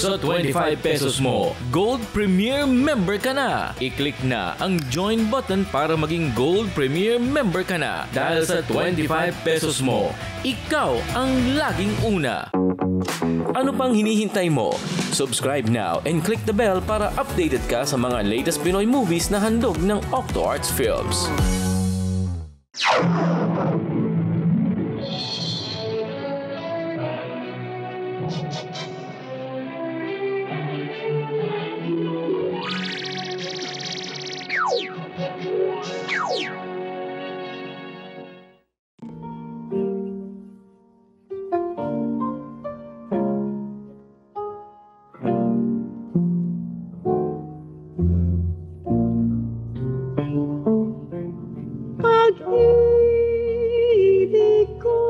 Sa 25 pesos mo, Gold Premier Member ka na. I-click na ang Join button para maging Gold Premier Member ka na. Dahil sa 25 pesos mo, ikaw ang laging una. Ano pang hinihintay mo? Subscribe now and click the bell para updated ka sa mga latest Pinoy movies na handog ng Octo Arts Films. Pag-ibig ko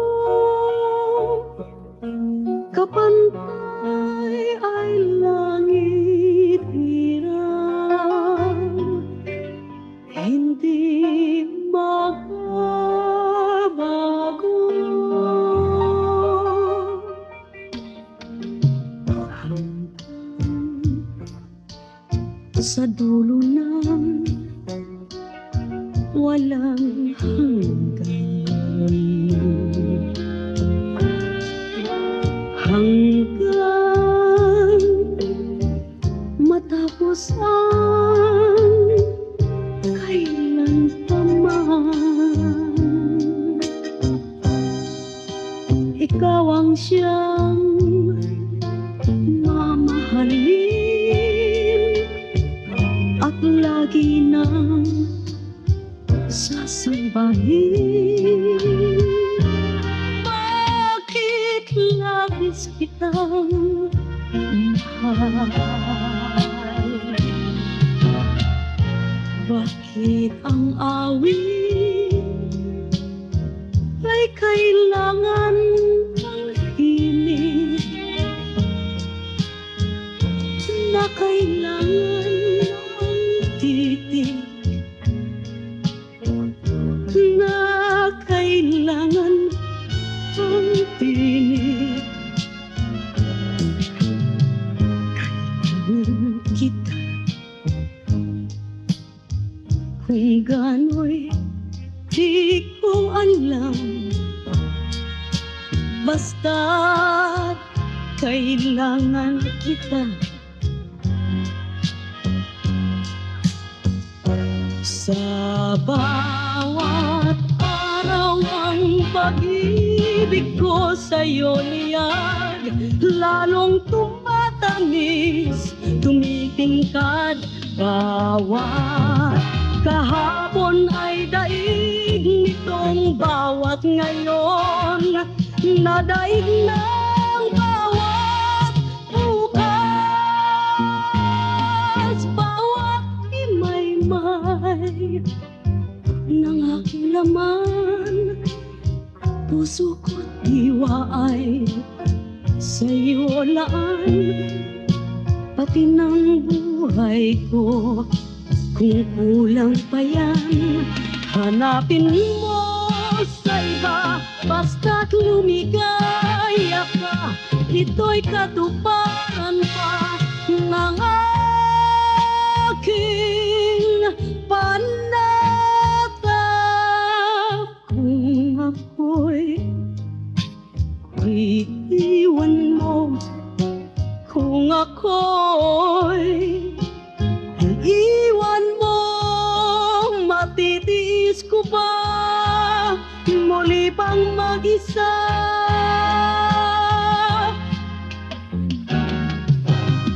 kapantay ay langit hirang, hindi magbabago. Hanggang sa dulo ng walang hanggan, hanggang matapos ang kailan pa man. Ikaw ang siyang mamahalin at lagi nang sasambahin. Bakit labis kitang mahal? Bakit ang awit ay kailangan ng hiling na kailangan ng titig, na kailangan ang tinig? Kailangan kita kung gano'y di ko alam, basta't kailangan kita. Sa bawat araw ang pag-ibig ko sa'yo niyag, lalong tumatamis, tumitingkad. Bawat kahapon ay daig nitong bawat ngayon, na daig ng bawat bukas. Bawat imay-may ng aking laman, puso ko't diwa ay sa'yo laan, pati ng buhay ko. Kung kulang pa yan, hanapin mo sa iba, basta't lumigaya ka. Ito'y katuparan pa ng aking panatag. Kung ako'y iiwan mo, kung ako'y iiwan mo, matitiis ko ba muli pang mag-isa?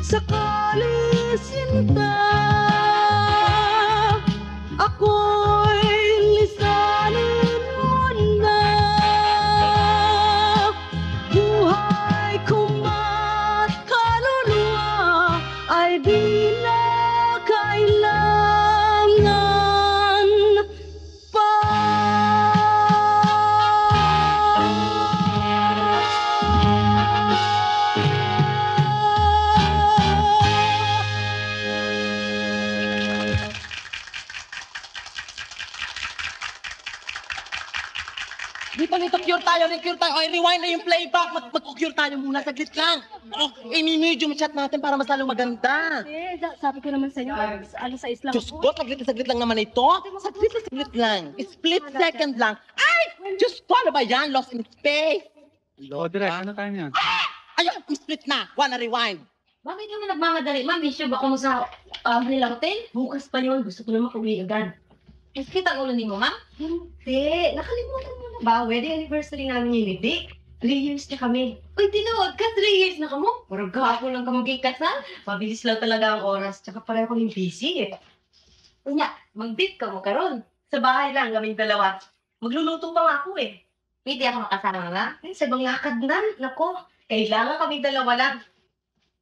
Sakali sinta, ako'y lisanin mo na. Buhay ko at kaluluwa ay di na kailangan pa. dito, cure tayo. Oy, rewind na yung playback. Mag-cure tayo muna, saglit lang. I-medium shot natin para mas lalong maganda. Sabi ko naman sa'yo, alas 6 lang Diyos ko, saglit lang naman ito. Saglit lang. Split second lang. Ay! Diyos ko, ano ba yan? Lost in space. O, direct, ano tayo niyan? Ayun, split na. Wanna rewind. Bakit yung nagmamadali? Ma'am, issue ba kung sa Manila Hotel? Bukas pa yun. Gusto ko na makauwi agad. Kita ang ulo ni mo, ma'am? Hindi. Nakalimutan mo na ba? Wedding anniversary namin yun, hindi. 3 years na kami. Uy, tinawag ka, 3 years na ka mo. Parang gahapon lang ka magkikasal. Mabilis lang talaga ang oras. Tsaka pareho kaming busy eh. Unya, mag-date ka mo karon. Sa bahay lang, kaming dalawa. Magluluto pa nga ako eh. Pwede ako makasama, ma'am? Ay, sa bang lakad na. Nako, kailangan kaming dalawa lang.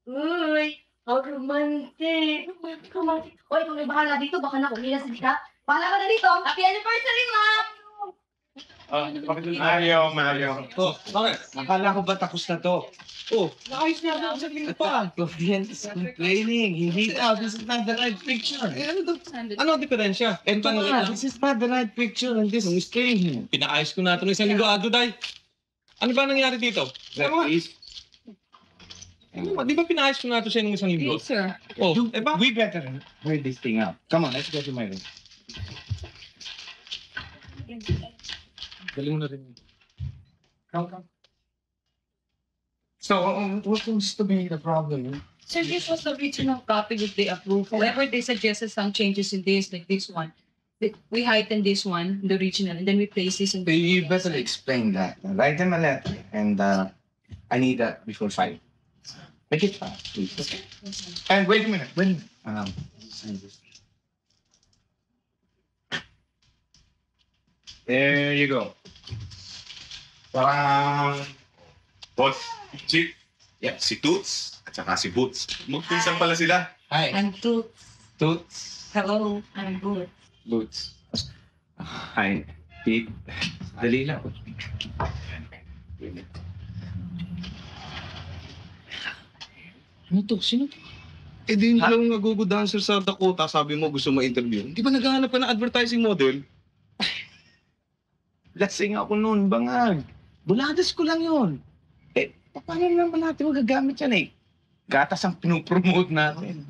Uy, ang romantic. Romantic. Uy, kung may bahala dito, baka nakuwi na ka. Bahala ka na dito. Happy anniversary, ma'am! Mario. Oh, bakit? Akala ko ba tapos na to? Oh, nakayos niya ako sa linggo pa. Client is complaining. Hindi daw. This is not the right picture. Ano ang diferensya? Ito na, this is not the right picture and this is staying. Pinaayos ko na ito ng isang linggo, Aduday. Ano ba nangyari dito? Di ba pinaayos ko na ito siya ng isang linggo? Yes, sir. Oh, eh ba? We better hurry this thing up. Come on, let's go to my room. Galing mo na rin. Come. So, what seems to be the problem? Sir, this was the original copy that they approved. However, they suggested some changes in this, like this one. We heightened this one, the original, and then we place this in You better explain that. Write them a letter, and I need that before 5. Make it fast, please. Okay. And wait a minute. Sign this. There you go. Boss, Chief. Yeah, si Toots at saka si Boots. Magpinsan pala sila. Hi. I'm two. Toots. Hello, I'm good. Boots. Hi. Pete. Dali lang. Ano to? Sino to? Eh di hindi lang nagugo dancer sa Dakota, sabi mo gusto ma-interview. Hindi ba naghahanap ka ng advertising model? Lasing ako noon, bangag. Buladas ko lang yun. Eh, paano naman natin magagamit yan eh? Gatas ang pinopromote natin.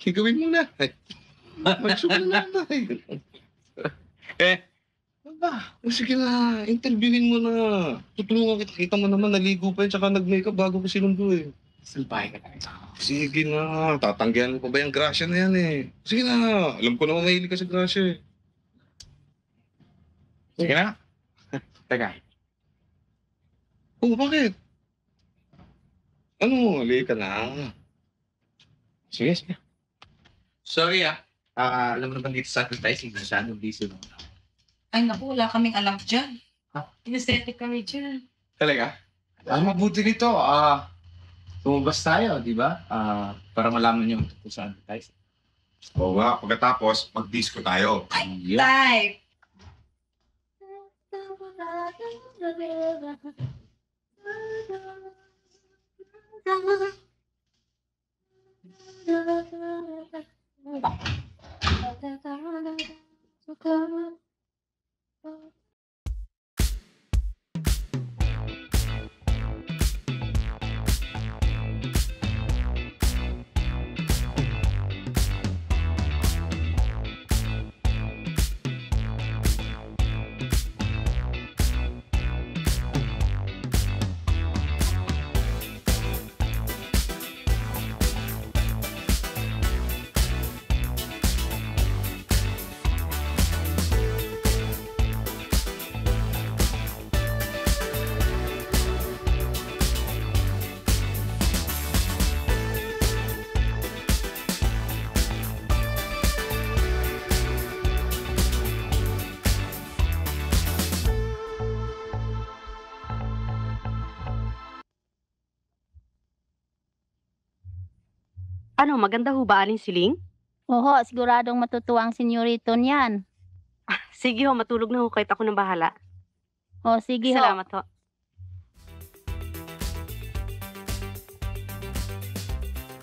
Gagawin mo na. Magsuko na na. Aba, O sige na, interviewin mo na. Tutulungan kita. Kita mo naman, naligo pa yun, tsaka nag-makeup bago ko sinundo eh. salbahe ka lang. Sige na, tatanggihan mo pa ba yung grasya na yan eh? Sige na, alam ko naman mahilig ka sa grasya eh. Sige na. Teka. Oh, bakit? Ano, ali ka na. Sige, sige. Sorry alam mo naman dito sa advertising, masyadong busy mo. Ay, naku, wala kaming alam dyan. Inesthetic kami dyan. Talaga? Mabuti nito. Tumabas tayo, di ba? Para malaman niyo tungkol sa advertising. Oo nga, pagkatapos, mag-disco tayo. Type! Ano, maganda ho ba, Aling Siling? Oo, siguradong matutuwa ang senyorito niyan. Sige ho, matulog na ho kahit ako nang bahala. O, sige ho. Salamat ho.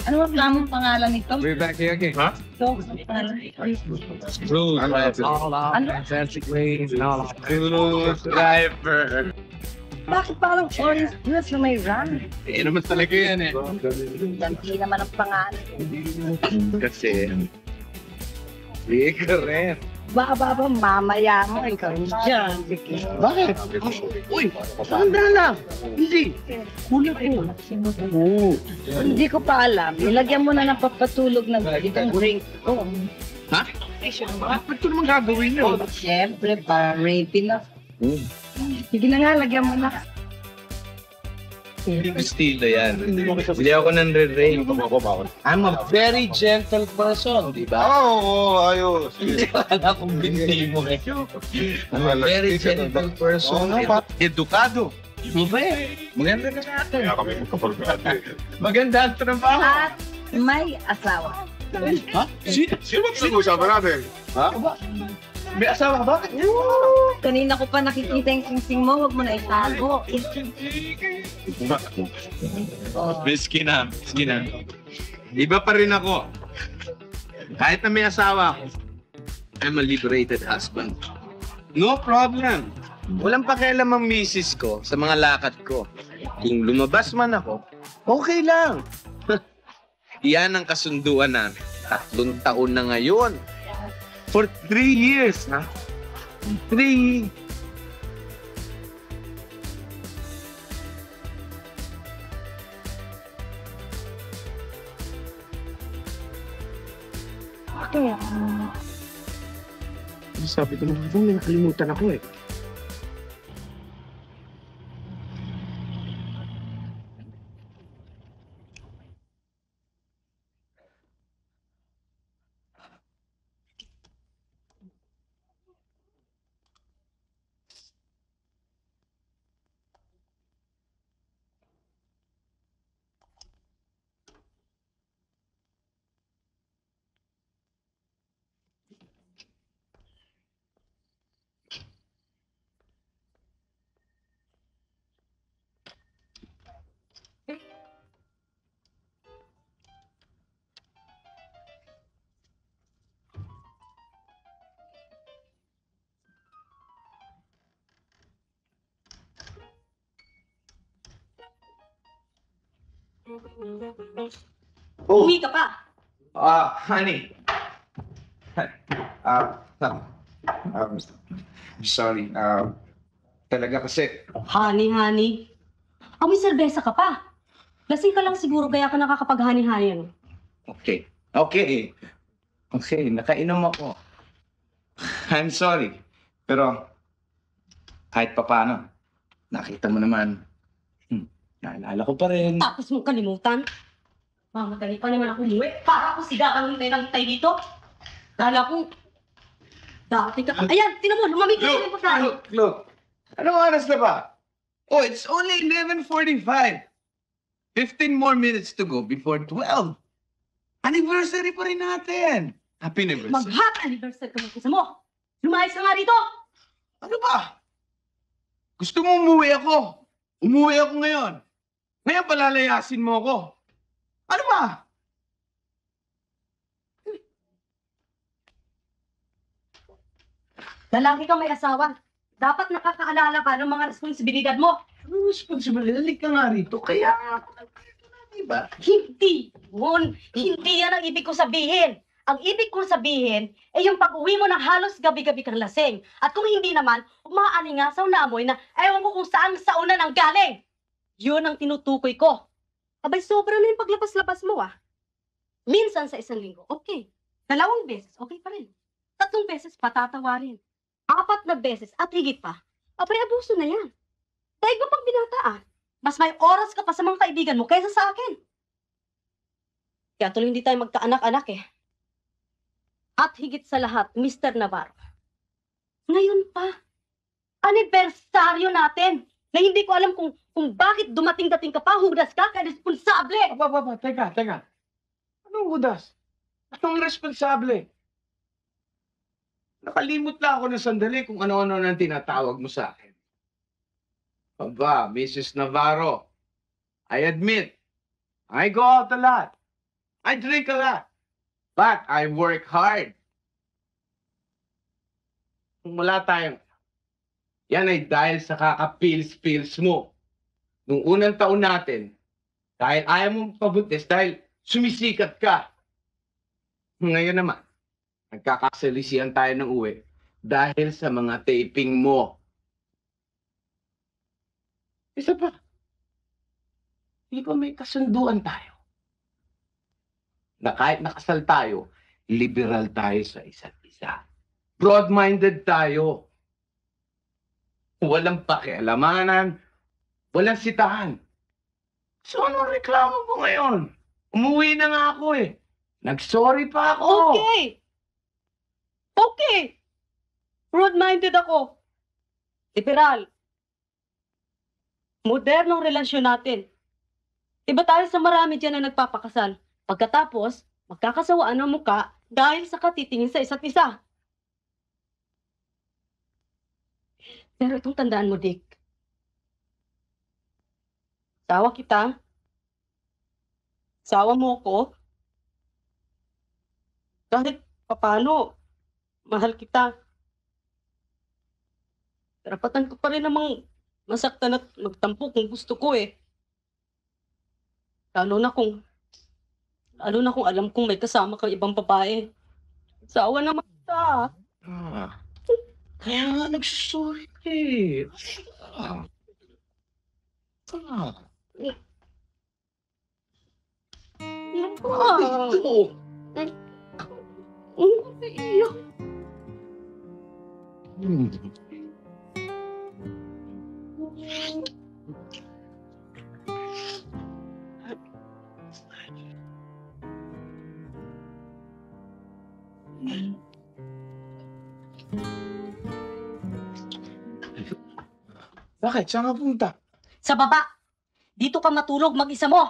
Ano ang tamang pangalan nito? We're back here again. Huh? Ito, pangalan. Blue driver. Bakit parang orange dress na may run? Eh, naman talaga yan eh. Hindi naman ang pangalan. Kasi, hindi ka rin. Baba mamaya mo, ikaw dyan. Bakit? Uy, handa lang. Hindi. Kulit ko. Oo. Hindi ko pa alam. Nilagyan mo na ng papatulog ng itong drink ko. Ha? Ba't ko naman gagawin yun? Siyempre, para raping na. Sige na nga, lagyan mo na. Hindi ko estilo yan. Hindi ako nang-re-rape. I'm a very gentle person, di ba? Oo, ayos. Hindi ko alam kung binti mo eh. I'm a very gentle person. Edukado. Maganda ka natin. Kaya kami magkapagkati. Maganda ang trabaho. At may asawa. Ha? Sino ba pinag-uusapan natin? Ha? May asawa ba? Kanina ko pa nakikita yung sing-sing mo, huwag mo na itago. Risky na. Iba pa rin ako. Kahit na may asawa ako, I'm a liberated husband. No problem. Walang pakialam ang misis ko sa mga lakad ko. Kung lumabas man ako, okay lang. Yan ang kasunduan namin. 3 taon na ngayon. For 3 years, ha? 3. Kaya, Sabi ko naman, may nakalimutan ako eh. Uwi ka pa. Honey. Sorry. Talaga kasi, Honey. Amoy serbesa ka pa. Lasing ka lang siguro kaya ka nakakapag-honey-honey, ano? okay, nakainom ako. I'm sorry. Pero, kahit pa paano, nakita mo naman, naalala ko pa rin. Tapos mong kalimutan. Mamatali pa naman ako umuwi. Para ako siga kang hintay dito. Kala ko, dati ka. Ayan, tinan mo, lumamig ka sa pagkain. Look. Anong oras na ba? Oh, it's only 11:45. 15 more minutes to go before 12. Anniversary pa rin natin. Happy anniversary. Mag-hot anniversary ka mag-isa mo. Lumayas ka nga dito. Ano ba? Gusto mo umuwi ako? Umuwi ako ngayon. Ngayon palalayasin mo ako. Ano ba? Lalaki kang may asawa. Dapat nakakaalala ka ng mga responsibilidad mo. Ano responsibility? Halik ka nga rito. Kaya nga ako nagpito na, diba? Hindi. Hindi yan ang ibig ko sabihin. Ang ibig kong sabihin ay yung pag-uwi mo ng halos gabi-gabi kang lasing. At kung hindi naman, umaalingasaw na amoy na ewan ko kung saan sauna nang galing. Yun ang tinutukoy ko. Abay, sobra na yung paglabas-labas mo, ah. Minsan sa isang linggo, okay. 2 beses, okay pa rin. 3 beses, patatawarin. 4 na beses at higit pa. Abay, abuso na yan. Dahil mo pang binataan. Mas may oras ka pa sa mga kaibigan mo kaysa sa akin. Kaya tuloy hindi tayo magkaanak-anak eh. At higit sa lahat, Mr. Navarro. Ngayon pa, anibersaryo natin na hindi ko alam kung bakit dumating-dating ka pa, hudas ka, responsable. Teka. Anong hudas? Anong responsable? Nakalimot lang ako ng sandali kung ano-ano nang tinatawag mo sa akin. Aba, Mrs. Navarro, I admit, I go out a lot. I drink a lot. But I work hard. Kung wala tayong, yan ay dahil sa kaka-pills mo. Nung unang taon natin, dahil ayaw mong pabuntis, dahil sumisikat ka. Ngayon naman, nagkakasalisihan tayo ng uwi dahil sa mga taping mo. Isa pa, di ba may kasunduan tayo? Na kahit nakasal tayo, liberal tayo sa isa't isa. Broad-minded tayo. Walang pakialamanan, walang sitahan. So anong reklamo mo ngayon? Umuwi na nga ako eh. Nag-sorry pa ako. Okay! Okay! Broad-minded ako. Liberal. Modernong relasyon natin. Iba tayo sa marami dyan na nagpapakasal. Pagkatapos, magkakasawaan ang muka dahil sa katitingin sa isa't isa. Pero itong tandaan mo, Dick. Sawa kita. Sawa mo ko. Kahit papano, mahal kita. Karapatan ko pa rin namang masaktan at magtampo kung gusto ko eh. Lalo na kung alam kong may kasama kang ibang babae. Sawa naman kita. Kaya nga nagsusulit eh. Ito. Iiyak. Bakit? Saan ka punta? Sa baba. Dito ka matulog mag-isa mo.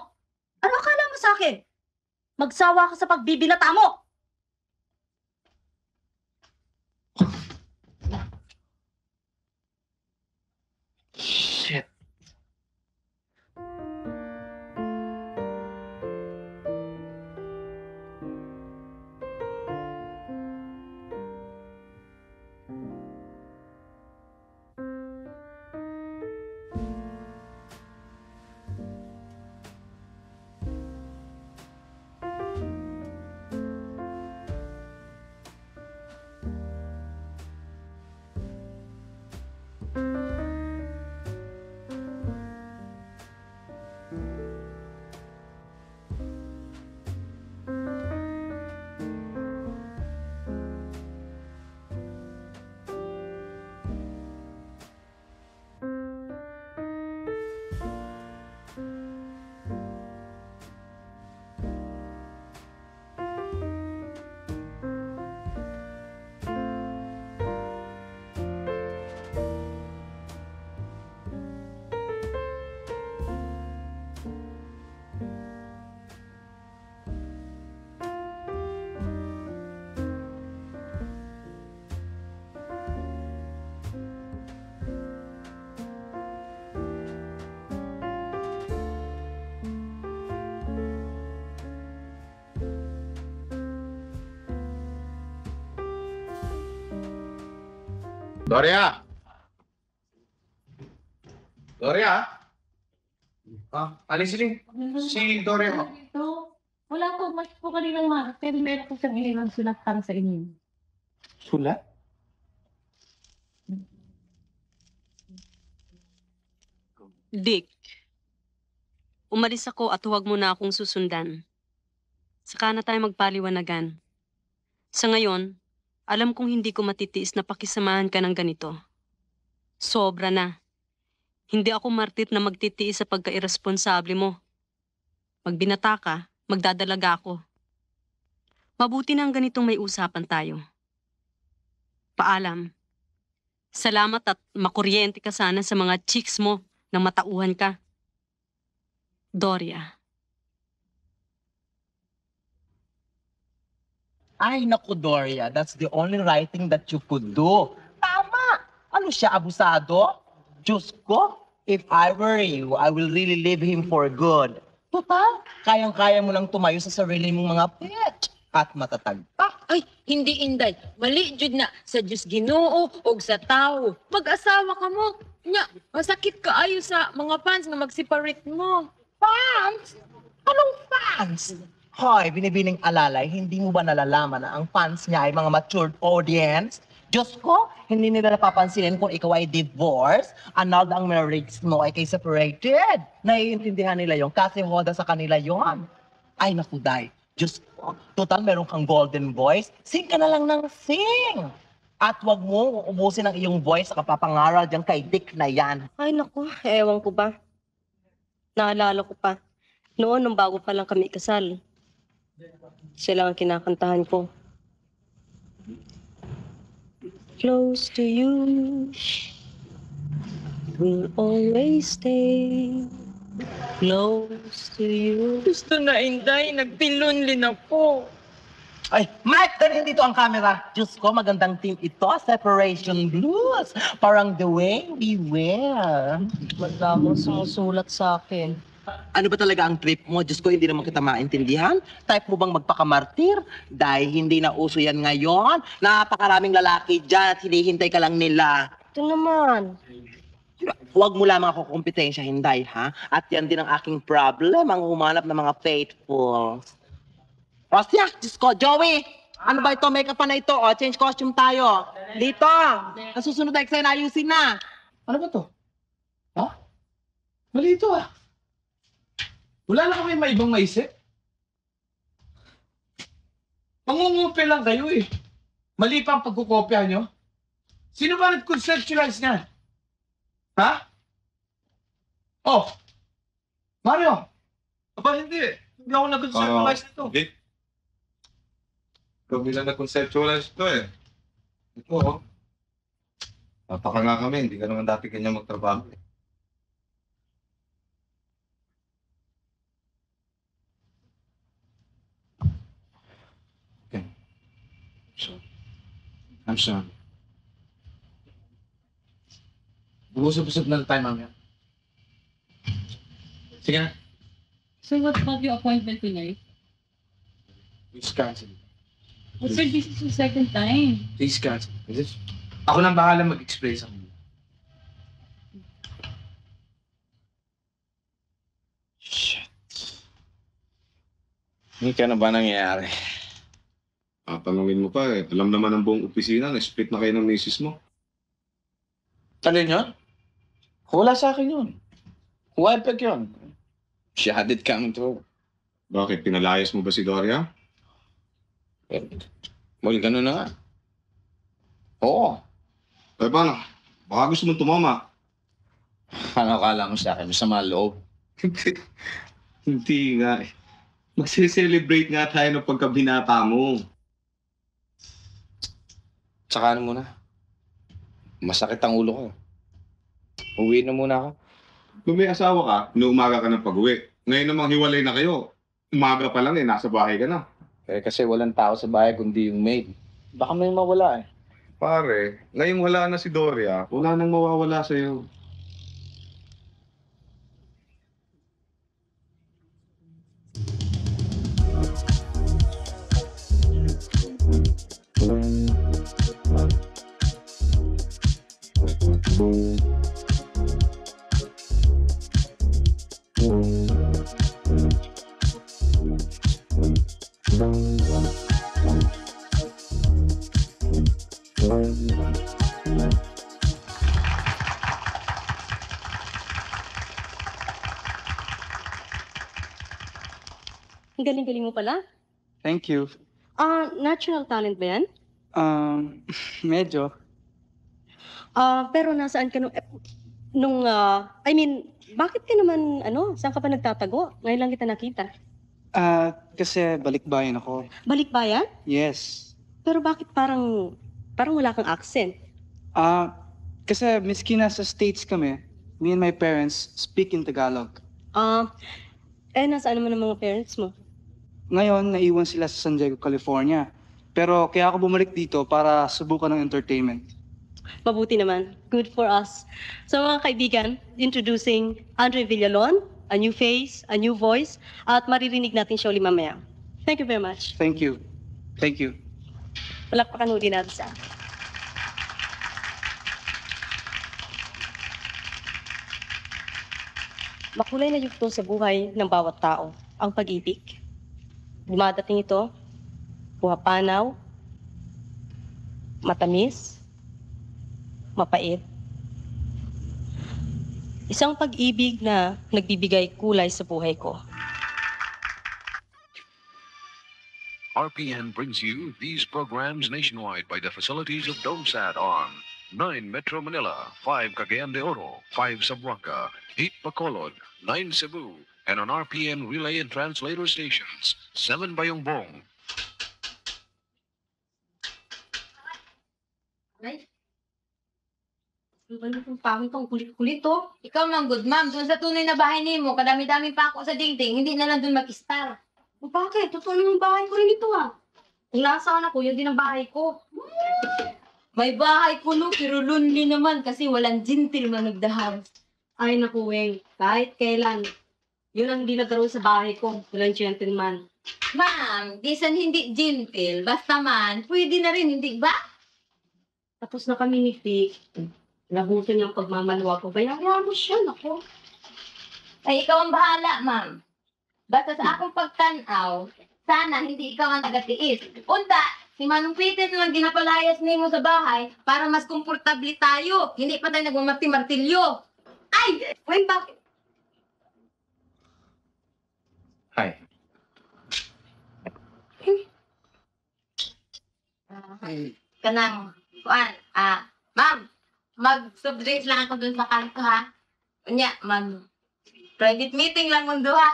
Ano akala mo sa akin? Magsawa ka sa pagbibinata mo. Shit. Doria! Doria? Alisin si Doria. Wala po, mas po kaninang mga. Pero meron po siyang ilang sulat para sa inyo. Sulat? Dick, umalis ako at huwag mo na akong susundan. Saka na tayo magpaliwanagan. Sa ngayon, alam kong hindi ko matitiis na pakisamahan ka ng ganito. Sobra na. Hindi ako martit na magtitiis sa pagka-irresponsable mo. Magbinata ka, magdadalaga ako. Mabuti na ang ganitong may usapan tayo. Paalam. Salamat at makuryente ka sana sa mga chicks mo nang matauhan ka. Doria. Ay, naku, Doria. That's the only right thing that you could do. Tama! Ano siya, abusado? Diyos ko, if I were you, I will really leave him for good. Kayang-kaya mo lang tumayo sa sarili mong mga pet at matatag. Ay, hindi inday. Mali jud na sa Diyos Ginoo o sa tao. Mag-asawa ka mo. Nya, masakit ka ayo sa mga fans na mag-separate mo. Fans? Anong fans? Hoy, binibining alalay, hindi mo ba nalalaman na ang fans niya ay mga matured audience? Diyos ko, hindi nila napapansinin kung ikaw ay divorced, annulled ang marriage mo ay kay separated. Naiintindihan nila yon kasi hoda sa kanila yon. Ay, naku, Day. Diyos ko, total meron kang golden voice, sing ka na lang ng sing. At wag mo ubusin ang iyong voice sa kapapangaral dyan kay Dick na yan. Ay naku, ewan ko ba. Naalala ko pa. Noon, nung bago pa lang kami ikasal. Siya lang ang kinakantahan ko. Close to you, will always stay. Close to you. Gusto na inday, nagpilunlin ako. Ay, Mike, dalhin dito ang camera. Diyos ko, magandang team ito. Separation Blues. Parang The Way We Wear. Wala akong sumusulat sa akin. Ano ba talaga ang trip mo? Diyos ko, hindi naman kita maintindihan. Type mo bang magpakamartir? Dahil hindi na uso yan ngayon. Napakaraming lalaki dyan at hinihintay ka lang nila. Ito naman. Huwag mo lamang ako kompetensya, Hinday, ha? At yan din ang aking problem, ang humanap ng mga faithful. O siya, Diyos ko, Joey! Ano ba ito? Makeup pa na ito. O, change costume tayo. Dito! Nasusunod na eksena, ayusin na. Ano ba to? Ha? Mali ito ah. Wala na kami may ibang maisip. Pangungupi lang kayo eh. Mali pa ang pagkukopya nyo. Sino ba nag-conceptualize niyan? Ha? Oh! Mario! Aba, hindi. Hindi ako nag-conceptualize nito. Dick, ikaw bilang nag-conceptualize ito eh. Ito oh. Napaka nga kami, hindi ka naman dati kanya magtrabaho eh. I'm sorry. Usap-usap na tayo mamaya. Sige na. So what about your appointment tonight? Please cancel. But sir, this is the second time. Please cancel. Ako nang bahala mag-explain sa kanila. Shit. Hindi ka na ba nangyayari? Tatanungin mo pa eh. Alam naman ng buong opisina na split na kayo ng misis mo. Ano yun? Wala sa akin yun. Wild peg yun. She had it coming to her. Bakit? Pinalayas mo ba si Doria? Well, ganun na nga. Oo. Eh paano? Baka gusto mong tumama. Ano akala mo sa akin? Masama loob. Hindi nga eh. Magse-celebrate nga tayo ng pagkabinata mo. Tsaka ano muna? Masakit ang ulo ko. Uwi na muna ako. Kung may asawa ka, inuumaga ka ng pag-uwi. Ngayon namang hiwalay na kayo. Umaga pa lang eh, nasa bahay ka na. Eh kasi walang tao sa bahay kundi yung maid. Baka may mawala eh. Pare, ngayong wala na si Doria, wala nang mawawala sa'yo. Ang galing-galing mo pala. Thank you. Natural talent ba yan? Medyo. Pero nasaan ka bakit ka naman, saan ka pa nagtatago? Ngayon lang kita nakita. Kasi balikbayan ako. Balikbayan? Yes. Pero bakit parang wala kang accent? Kasi miski nasa States kami, me and my parents speak in Tagalog. Nasaan naman ang mga parents mo? Ngayon, naiwan sila sa San Diego, California. Pero kaya ako bumalik dito para subukan ng entertainment. Mabuti naman. Good for us. So mga kaibigan, introducing Andre Villalon, a new face, a new voice, at maririnig natin siya uli mamaya. Thank you very much. Thank you. Thank you. Palakpakan uli natin siya. Makulay na yugto sa buhay ng bawat tao, ang pag-ibig. Dumadating ito, buhapanaw, matamis, mapait. Isang pag-ibig na nagbibigay kulay sa buhay ko. RPN brings you these programs nationwide by the facilities of DOMSAT on 9 Metro Manila, 5 Cagayan de Oro, 5 Zamboanga, 8 Bacolod, 9 Cebu, and on RPN relay and translator stations, 7 Bayongbong. Ay, ano itong pangit ang kulit-kulit, oh? Ikaw man, good ma'am. Doon sa tunay na bahay ni mo, kadami-dami pa ako sa dingding. Hindi na lang doon mag-star. O bakit? Totoo naman bahay ko rin ito, ah. Kung nasaan ako, yun din ang bahay ko. May bahay ko no, pero lonely naman kasi walang gentleman nagdahar. Ay, naku, Weng. Kahit kailan, yun ang hindi nagkaroon sa bahay ko. Walang gentleman. Ma'am, disan hindi gentle, basta man, pwede na rin, hindi ba? Tapos na kami ni Vic. Nabuto niyang pagmamaluwa ko. Kaya mo siya, naku. Ay, ikaw ang bahala, ma'am. Basta sa akong pagtanaw, sana hindi ikaw ang tagatiis. Unta, si Manong Peter naman ginapalayas nimo sa bahay para mas komportable tayo. Hindi pa tayo nagmamarti-martilyo. Ay! Wait, bakit? Hi. Kanang, kuan, ma'am, mag-soft drinks lang ako dun sa kanto, ha? Unya, private meeting lang mundo, ha?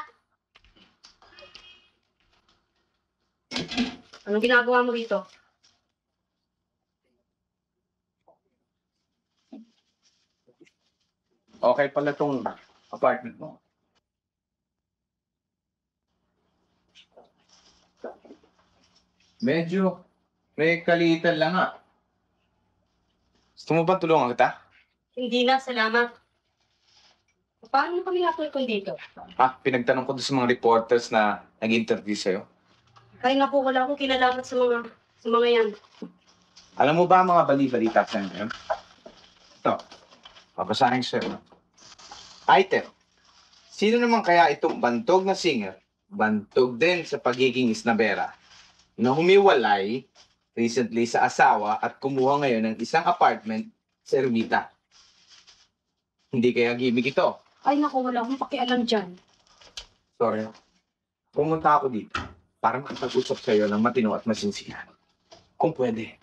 Anong ginagawa mo dito? Okay pala tong apartment mo. Medyo may kaliitan lang nga. Gusto mo ba tulungan kita? Hindi na, salamat. Paano mo kami natulkon dito? Pinagtanong ko doon sa mga reporters na nag-interview sa'yo. Ay naku, wala akong kinalaman sa mga yan. Alam mo ba ang mga bali-balita sa ngayon? Ito, papasahin sa'yo. Item. Sino naman kaya itong bantog na singer, bantog din sa pagiging isnabera, na humiwalay recently sa asawa at kumuha ngayon ng isang apartment sa Ermita? Hindi kaya gimmick ito? Ay naku, wala akong pakialam dyan. Sorry. Pumunta ako dito para makapag-usap sa'yo ng matino at masinsinan. Kung pwede.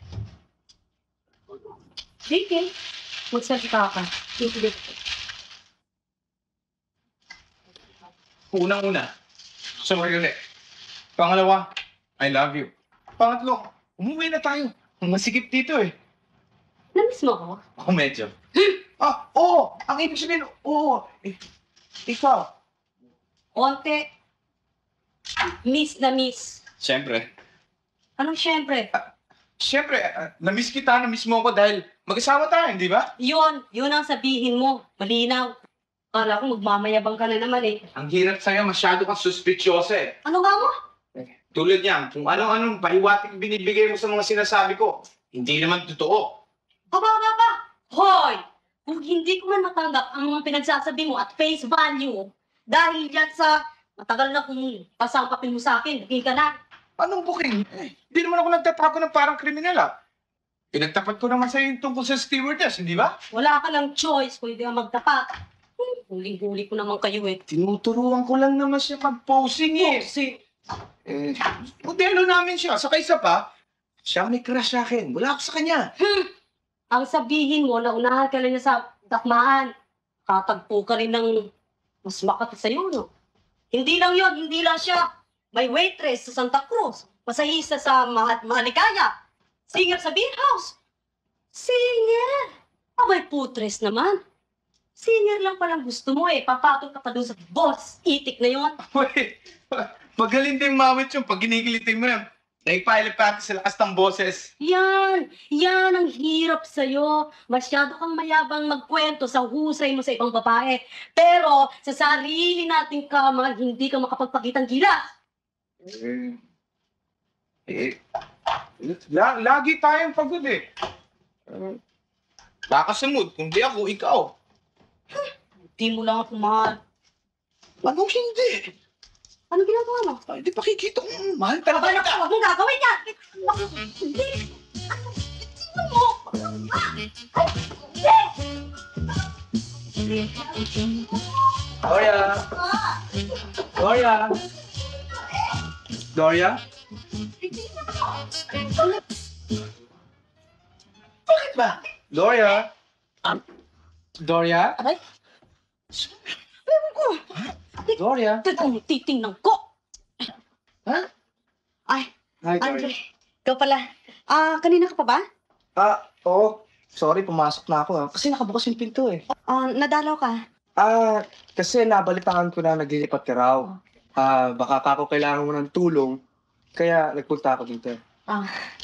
Sige, magsalita ka. Sige. Unang-una, sorry ulit. Pangalawa, I love you. Pangatlo, umuwi na tayo. Masikip dito eh. Namiss mo ako? Ako medyo. Oo! Ang ibig sabihin, oo! Ikaw? Onte. Miss na miss. Siyempre. Anong siyempre? Siyempre, na-miss kita, na-miss mo ako dahil mag-asawa tayo, hindi ba? Yun ang sabihin mo. Malinaw. Kala ko magmamayabang ka na naman eh. Ang hirap sa'yo, masyado kang suspicious eh. Ano nga mo? Tulad niyan, kung anong pahiwating binibigay mo sa mga sinasabi ko, hindi naman totoo. Aba! Hoy! Kung hindi ko man matanggap ang mga pinagsasabi mo at face value, dahil yan sa matagal na kung pasangkapin mo sa akin, bigay ka na. Anong booking? Hindi naman ako nagtatapo ng parang kriminal ah. Pinagtapat ko naman sa'yo yung tungkol sa stewardess, hindi ba? Wala ka lang choice kung hindi ka magtapat. Huling-huli ko naman kayo eh. Tinuturuan ko lang naman siya mag-posing eh. Modelo namin siya. Saka isa pa, siya may crush sa akin. Wala ako sa kanya. Ang sabihin mo, naunahan ka lang niya sa dakmaan. Tatagpo ka rin ng mas makati sa'yo, no? Hindi lang yun, hindi lang siya. May waitress sa Santa Cruz. Masahista sa Mahalikaya. Singer sa Beer House. Singer! Abay, putres naman. Singer lang palang gusto mo eh. Papatol ka pa doon sa boss. Itik na yun. Wait, magaling din mawit yung pag ginigilitin mo yan. Naipilot pati sa lakas ng boses. Yan ang hirap sa'yo. Masyado kang mayabang magkwento sa husay mo sa ibang babae. Pero sa sarili nating kama, hindi ka makapagpakitang gilas. Lagi tayong pagod eh. Baka sa mood, kung di ako, ikaw. Hindi mo lang ako mahal. Anong hindi? Ano ginagawa mo? Ay, di pakikita ko. Mahal Aba talaga na kita. huwag mong gagawin yan! Hindi! Sino mo? Doria! Doria! Doria? Bakit ba? Doria? Doria? Aray? Ewan ko. Doria? Titingnan ko. Ha? Ay, Hi, Andre. Doria. Ikaw pala. Kanina ka pa ba? Oo. Sorry, pumasok na ako. Kasi nakabukas yung pinto eh. Nadalaw ka. Kasi nabalitaan ko na naglilipat ka raw. Baka ako kailangan mo ng tulong. Kaya nagpunta ako dito.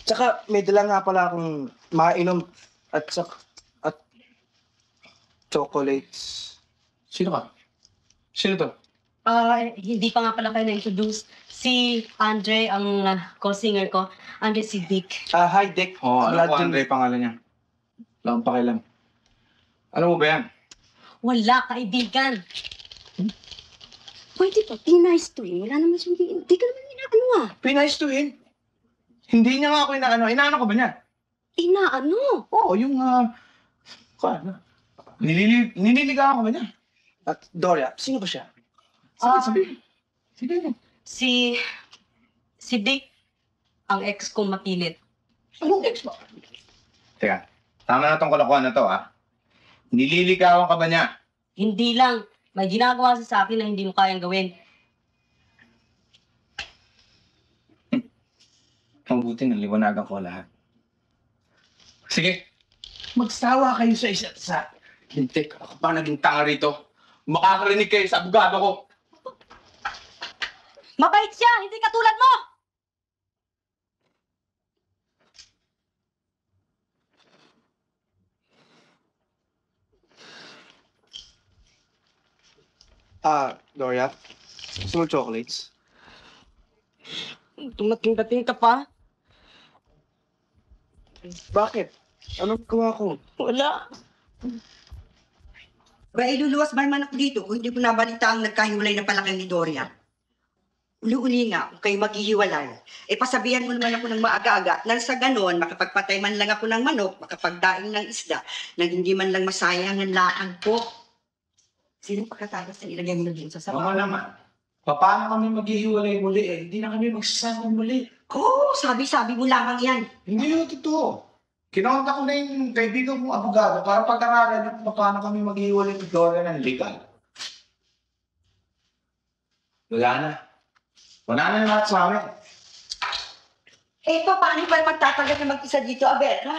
Tsaka may dala nga pala akong mainom at chocolates. Sino ka? Sino to? Hindi pa nga pala kayo na-introduce. Si Andre, ang co-singer ko. Andre, si Dick. Hi, Dick. Alam ko, Andre, pangalan niya. Wala akong pakialam. Alam mo ba yan? Wala, kaibigan. Pwede ba? Be nice to him. Wala naman siya. Hindi ka naman inaano Be nice to him. Hindi niya nga ako inaano. Inaano ka ba niya? Inaano? Oo, yung nililigawan ka ba niya? At Doria, sino ba siya? Sabi. Si Dick, ang ex kong mapilit. Anong ex mo? Teka, tama na tong kalokohan na to, Nililigawan ka ba niya? Hindi lang. May ginagawa siya sa akin na hindi mo kayang gawin. Mabuti naliwanagan ko lahat. Sige, magsawa kayo sa isa't isa. Hindi, ako pa naging tanga rito. Makakarinig kayo sa abogado ko. Mabait siya! Hindi katulad mo! Doria, gusto mo chocolates? Tumating-dating ka pa? Bakit? Anong gawa ko? Wala. Ba, iluluwas man ako dito kung hindi ko nabalita ang nagkahiwalay na pala kay ni Doria. Uli-uli nga, kung kayo maghihiwalay, pasabihan mo naman ako ng maaga-aga nang sa ganon, makapagpatay man lang ako ng manok, makapagdaing ng isda, nang hindi man lang masayang ang laang ko. Sino pagkatapos na ilagay mo na dun sa Mama naman, paano kami maghihiwalay muli Hindi na kami magsasama muli. Oo, sabi-sabi mo lamang yan. Hindi yun totoo. Kinonta ko na yung kaibigan kong abogado para pag-aralan kung paano kami maghihiwalay ni Doria ng legal. Wala na. Wala na lahat sa amin. Paano ba magtatagal na mag-isa dito, Aber, ha?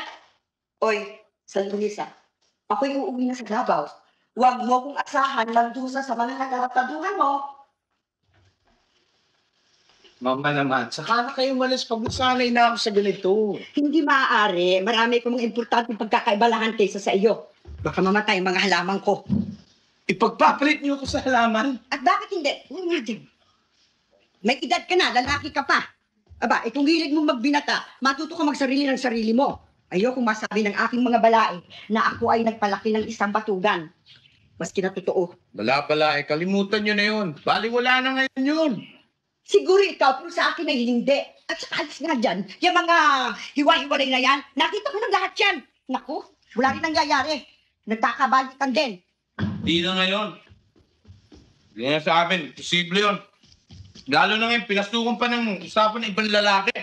Oy, San Luis, ako'y uuwi na sa Davao. Huwag mo kong asahan magdusa sa mga nagkakataduhan mo. Mama naman, saka na kayo malis pag nasanay na ako sa ganito. Hindi maaari. Marami ko mga importanteng pagkakaibalahan kaysa sa iyo. Baka mamatay ang mga halaman ko. Ipagpapalit niyo ako sa halaman. At bakit hindi? May edad ka na, lalaki ka pa. Aba, kung hilig mong magbinata, matuto ka magsarili ng sarili mo. Ayokong masabi ng aking mga balae na ako ay nagpalaki ng isang batugan. Maski na totoo. Wala pala, kalimutan niyo na yun. Bali, wala na ngayon yun. Siguro ikaw, pero sa akin ay hindi. At sa alis nga dyan, yung mga hiwa-hiwalay na yan, nakita ko ng lahat yan. Naku, wala rin nangyayari. Nagkakabalikan din. Di na ngayon. Hindi na sa amin, posible yun. Lalo na ngayon, pinasukan pa ng usapan ng ibang lalaki.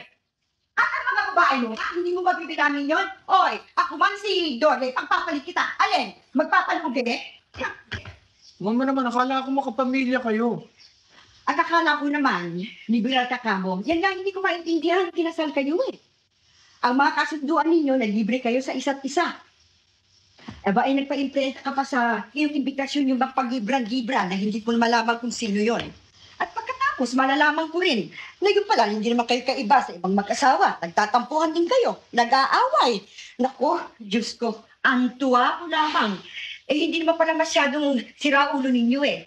At ang mga babae mo, hindi mo mabibilamin yun? Oy, ako man si Dorle, pagpapalit kita. Alin, magpapalugi? Mama naman, akala ko makapamilya kayo. At akala ko naman, liberal ka kamo. Yan nga hindi ko maintindihan, kinasal kayo eh. Ang mga kasunduan ninyo na libre kayo sa isa't isa. Aba ay nagpa-imprenta ka pa sa iyong imbitasyon yung magpag-gibran-gibran na hindi ko malaman kung sino yon. At pagkatapos Tapos malalaman ko rin, na yun pala, hindi naman kayo kaiba sa ibang mag-asawa. Nagtatampuhan din kayo, nag-aaway. Nako, Diyos ko, ang tuwa ko lamang. Eh, hindi naman pala masyadong siraulo ninyo eh.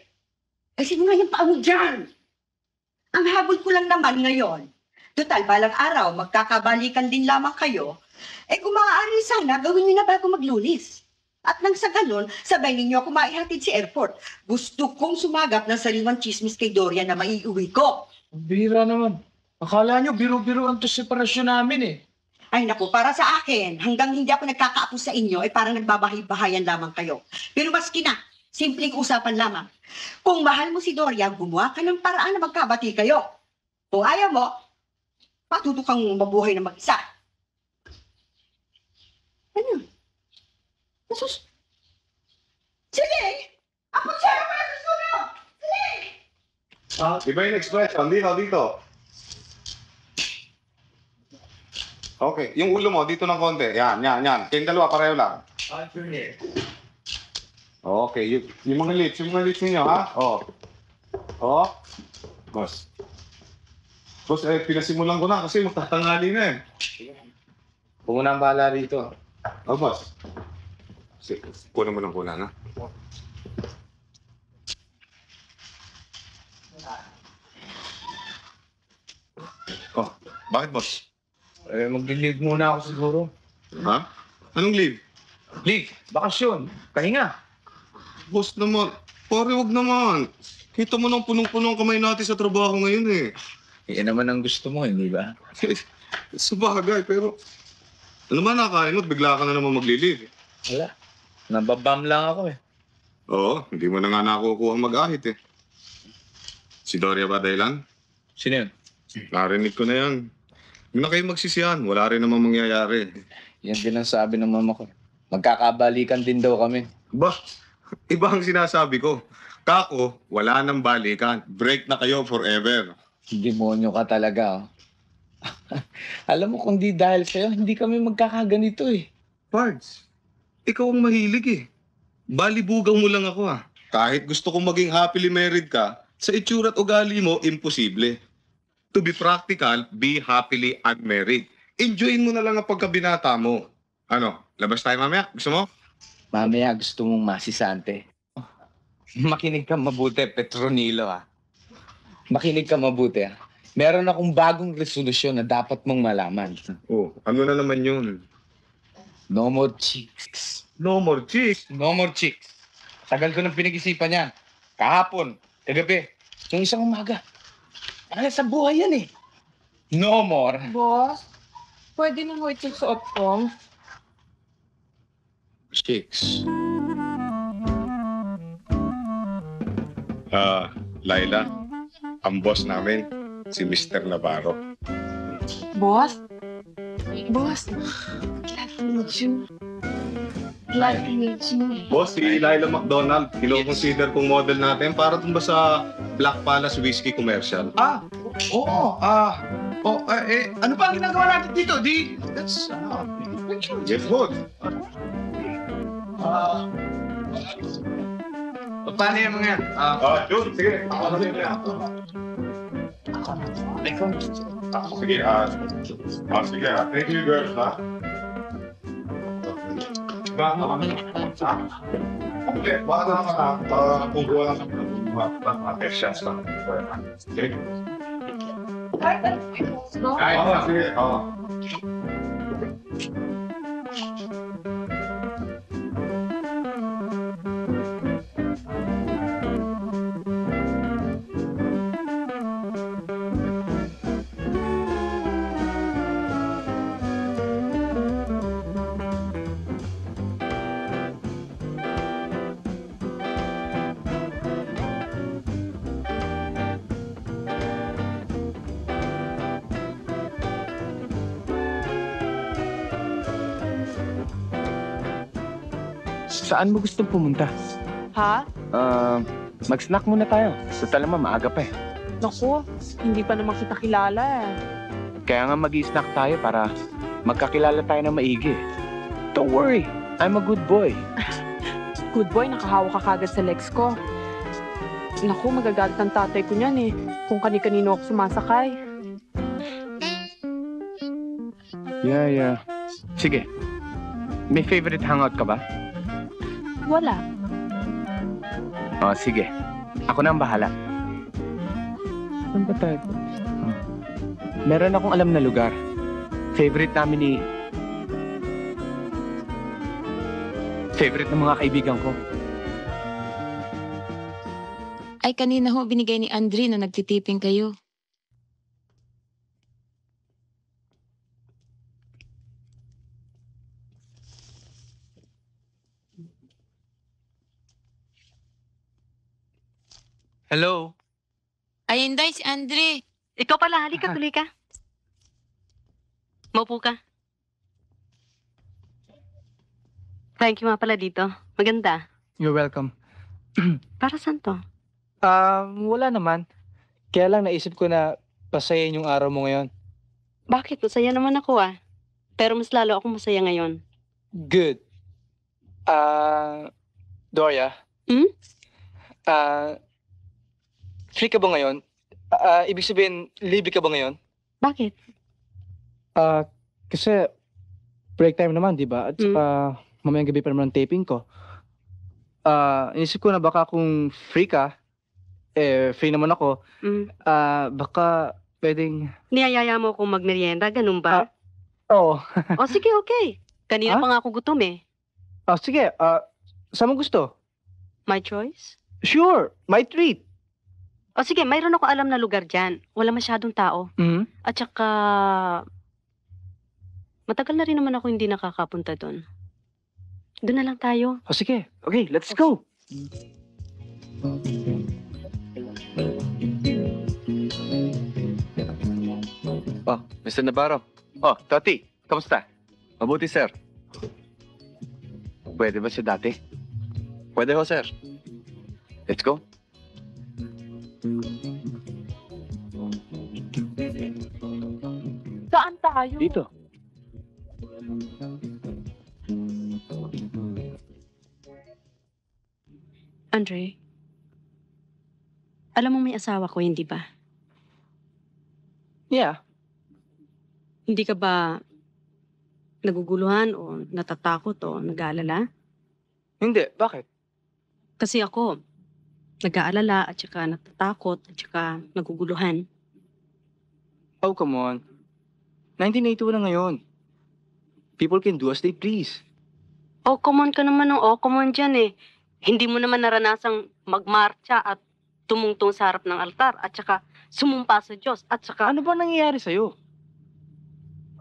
Kasi mga yung paano dyan. Ang habol ko lang naman ngayon, total, balang araw, magkakabalikan din lamang kayo, eh kung maaari sana, gawin niyo na bago maglunis. At nang sa ganun, sabay ninyo ako maihatid si airport. Gusto kong sumagap ng sariwang chismis kay Doria na maiuwi ko. Bira naman. Akala nyo, biro-biro ang to separasyon namin eh. Ay naku, para sa akin, hanggang hindi ako nagkakaapo sa inyo, ay parang nagbabahay-bahayan lamang kayo. Pero maski na, simpleng usapan lamang. Kung mahal mo si Doria, gumawa ka ng paraan na magkabati kayo. Kung ayaw mo, patuto kang mabuhay na mag-isa. Ano? Nasus... Sige! Ako siya naman ang susunod! Sige! Iba yung expression. Dito. Okay, yung ulo mo, dito ng konti. Yan. Kayong dalawa, pareho lang. Okay, yung mga lips ninyo, ha? Boss. Boss, pinasimulan ko na kasi magtatangali na eh. Kung muna ang bahala rito. Boss. Kunin mo ng kulang, ha? Bakit, boss? Mag-leave muna ako siguro. Ha? Anong leave? Leave? Bakasyon. Pahinga. Boss naman. Pare, wag naman. Kita mo nang punong-punong kamay natin sa trabaho ngayon eh. Yan naman ang gusto mo, hindi ba? Sa bagay, pero... Ano ba nakain mo? Bigla ka na naman magli-leave. Wala. Nababam lang ako eh. Oo, hindi mo na nga nakukuha mag-ahit eh. Si Doria ba dahilan? Sino yun? Narinig ko na yan. Hindi na kayo magsisiyan. Wala rin namang mangyayari. Yan din ang sabi ng mama ko. Magkakabalikan din daw kami. Ba, iba ang sinasabi ko. Kako, wala nang balikan. Break na kayo forever. Demonyo ka talaga, oh. Alam mo, kung di dahil sa'yo, hindi kami magkakaganito eh. Pards, ikaw ang mahilig eh. Balibugang mo lang ako ah. Kahit gusto kong maging happily married ka, sa itsura at ugali mo, imposible. To be practical, be happily unmarried. Enjoyin mo na lang ang pagkabinata mo. Ano, labas tayo mamaya? Gusto mo? Mamaya gusto mong masisante. Makinig ka mabuti, Petronilo ha. Makinig ka mabuti ha. Meron akong bagong resolusyon na dapat mong malaman. Oh, ano na naman yun? No more chicks. No more chicks? No more chicks. Tagal ko nang pinag-isipan yan. Kahapon, kagabi, yung isang umaga. Ano sa buhay yan eh. No more. Boss, pwede na ho ito suot ko? Chicks. Laila, ang boss namin, si Mr. Navarro. Boss? Boss, glad to meet you. Glad to meet you. Boss, si Laila McDonald, kino-consider kong model natin para dun ba sa Black Palace Whiskey Commercial. Oo. Ano pa ang ginagawa natin dito? That's, Yes, boss. Paano yung mga yan? Yun, sige. Ako na din yan. Sige, sige. Thank you, girls, ha? Okay, baka naman kukuha lang ng mga questions lang. Okay? Sige. Saan mo gusto pumunta? Ha? Mag-snack muna tayo. Total naman, maaga pa eh. Naku, hindi pa naman kita kilala eh. Kaya nga mag-i-snack tayo para magkakilala tayo na maigi. Don't worry, I'm a good boy. Good boy, nakahawa ka kagad sa legs ko. Naku, magagalit ang tatay ko niyan eh. Kung kani-kanino ako sumasakay. Yeah. Sige. May favorite hangout ka ba? Wala. Oh, sige. Ako na ang bahala. Saan ba tayo? Meron akong alam na lugar. Favorite namin ni... Favorite ng mga kaibigan ko. Ay, kanina ho binigay ni Andre na nagtitiping kayo. Hello? Ay, Inday, si Andre. Ikaw pala, halika, tuloy ka. Maupo ka. Thank you nga pala dito. Maganda. You're welcome. Para saan to? Wala naman. Kaya lang naisip ko na pasayin yung araw mo ngayon. Bakit? Masaya naman ako ah. Pero mas lalo ako masaya ngayon. Good. Doria? Hmm? Free ka ba ngayon? Ibig sabihin, libre ka ba ngayon? Bakit? Kasi break time naman, di ba? At saka mamayang gabi pa naman ang taping ko. Inisip ko na baka kung free ka, free naman ako, baka pwedeng... Niyayaya mo akong magmerienda, ganun ba? Oo. O sige, okay. Kanina pa nga ako gutom eh. Sige, saan mo gusto? My choice? Sure, my treat. O sige, mayroon ako alam na lugar dyan. Wala masyadong tao. At saka... Matagal na rin naman ako hindi nakakapunta doon. Doon na lang tayo. O sige, okay, let's go. Oh, Mr. Navarro. Oh, Toti, kamusta? Mabuti, sir. Pwede ba siya dati? Pwede ho, sir. Let's go. Saan tayo? Dito. Andre, alam mo may asawa ko, hindi ba? Yeah. Hindi ka ba naguguluhan o natatakot o nag-aalala? Hindi, bakit? Kasi ako, nag-aalala at saka natatakot at saka naguguluhan. Oh, come on. 1981 na ngayon. People can do as they please. Oh, come on ka naman ng oh, come on dyan eh. Hindi mo naman naranasang magmarcha at tumungtong sa harap ng altar at saka sumumpa sa Diyos at saka... Ano ba nangyayari sa'yo?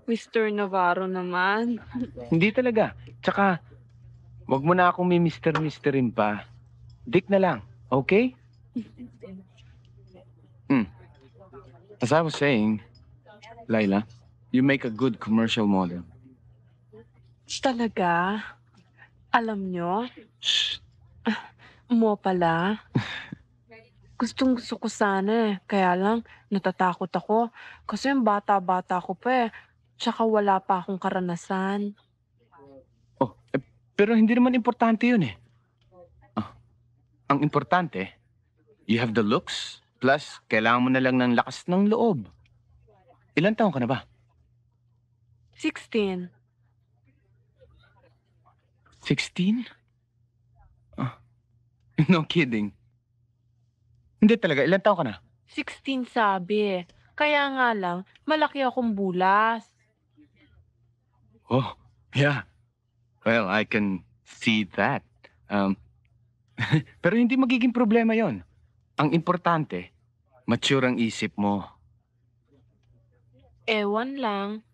Mr. Navarro naman. Hindi talaga. Tsaka, wag mo na akong may mister-misterin pa. Dick na lang, okay? As I was saying, Laila, you make a good commercial model. Talaga? Alam nyo? Mo pala. Gustong gusto ko sana eh. Kaya lang, natatakot ako. Kasi yung bata-bata ko pa eh. Tsaka wala pa akong karanasan. Oh, pero hindi naman importante yun eh. Ang importante, you have the looks, plus kailangan mo na lang ng lakas ng loob. Ilan taon ka na ba? 16. 16? No kidding. Hindi talaga, ilan taon ka na? 16 sabi. Kaya nga lang, malaki akong bulas. Oh, yeah. Well, I can see that. Pero hindi magiging problema yon. Ang importante, mature ang isip mo. Ewan lang.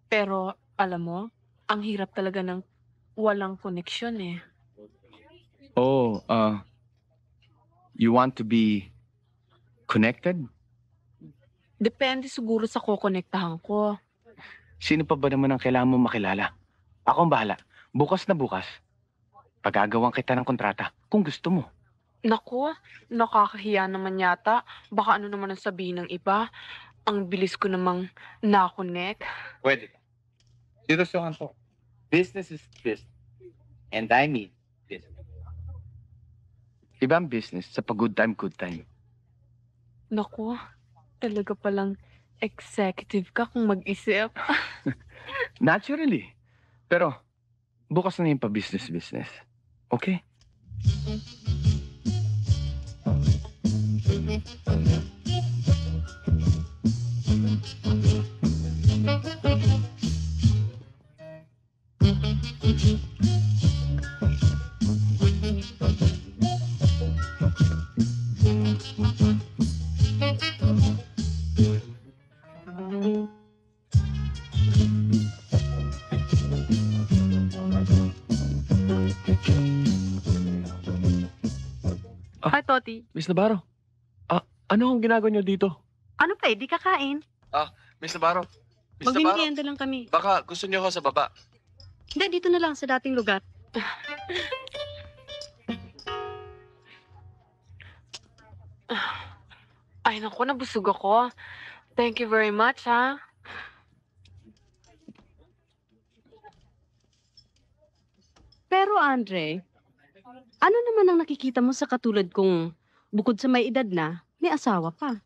Pero, alam mo, ang hirap talaga ng walang koneksyon eh. Oh, you want to be connected? Depende siguro sa kukonektahan ko. Sino pa ba naman ang kailangan mo makilala? Ako ang bahala. Bukas na bukas, pagagawan kita ng kontrata kung gusto mo. Naku, nakakahiya naman yata. Baka ano naman ang sabihin ng iba. Ang bilis ko namang na-connect. Pwede. Dito sa kanto. Business is business. And I mean business. Ibang business sa pag-good time, good time. Naku, talaga palang executive ka kung mag-isip. Naturally. Pero, bukas na yung pa-business-business. Okay? Hi, Toti. Miss Navarro, ano ang ginagawa niyo dito? Ano pa, di kakain? Miss Navarro, Magbibigyan lang kami. baka gusto niyo ako sa baba. Hindi, dito na lang sa dating lugar. Ay, naku, nabusog ako. Thank you very much, ha? Pero Andre, ano naman ang nakikita mo sa katulad kong bukod sa may edad na, may asawa pa?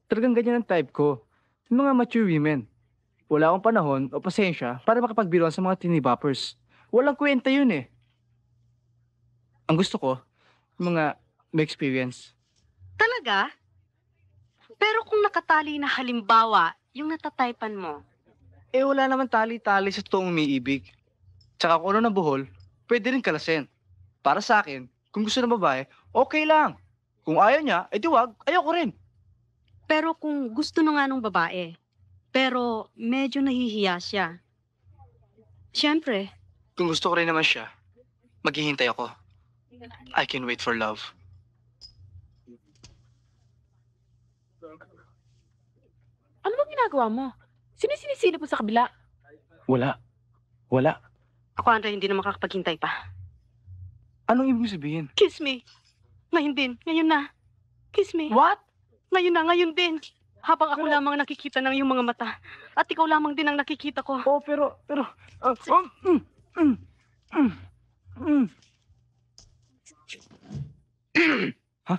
Talagang ganyan ang type ko. Yung mga mature women. Wala akong panahon o pasensya para makapagbiruan sa mga tinibappers. Walang kwenta yun eh. Ang gusto ko, yung mga may experience. Talaga? Pero kung nakatali na halimbawa, yung natataypan mo, Eh wala naman tali-tali sa toong umiibig. Tsaka kung ano na buhol, pwede rin kalasin. Para sa akin, kung gusto ng babae, okay lang. Kung ayaw niya, edi wag, ayoko rin. pero kung gusto na nga nung babae, pero medyo nahihiya siya. Siyempre, Kung gusto ko rin naman siya, maghihintay ako. I can wait for love. Ano bang ginagawa mo? Sino sinisilip mo sa kabila? Wala. Wala. ako Andre, hindi na makakapaghintay pa. Anong ibig sabihin? Kiss me. Ngayon din, ngayon na. Kiss me. What? Ngayon na, ngayon din. Habang ako lamang nakikita ng iyong mga mata. At ikaw lamang din ang nakikita ko. Oh, pero... Ha?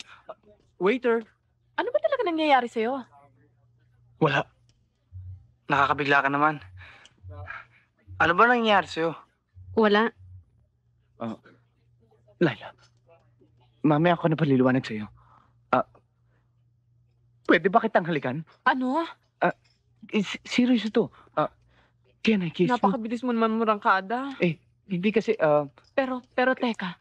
Waiter. Ano ba talaga nangyayari sa'yo? Wala. Nakakabigla ka naman. Ano ba nangyayari sa'yo? Wala. Laila, mamaya ako na paliliwanag sa'yo. Pwede ba kitang halikan? Ano? Serious ito. Can I kiss you? Napakabilis mo naman murangkada. Hindi kasi, Pero teka.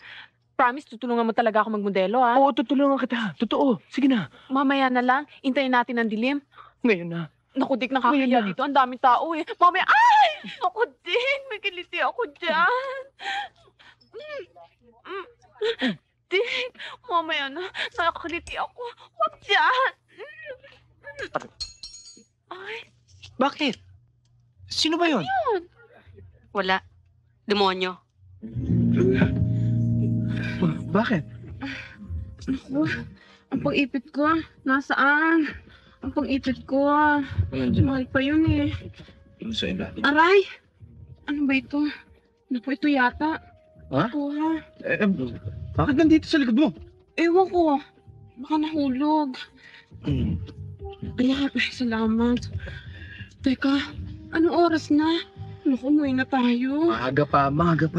Promise, tutulungan mo talaga ako magmodelo, ha? Oo, tutulungan kita. Totoo. Sige na. Mamaya na lang. Hintayin natin ang dilim. Ngayon na. Naku, Dik, nakakahiya dito. Ang daming tao, eh. Mamaya, ay! Ako din. May kiliti ako dyan. Dik, mamaya na. Nakakiliti ako. Huwag dyan. Ay, Bakit? Sino ba yun? Wala. Demonyo. Bakit? naku. Ang pag-ipit ko, nasaan? Ang pag-ipit ko, mahal pa yun, eh. Aray! Ano ba ito? Naku, ito yata. Ha? Ito, ha? Bakit nandito sa likod mo? Ewan ko. Baka nahulog. Ay, salamat. Teka, anong oras na? Naku, umuwi na tayo. Maaga pa,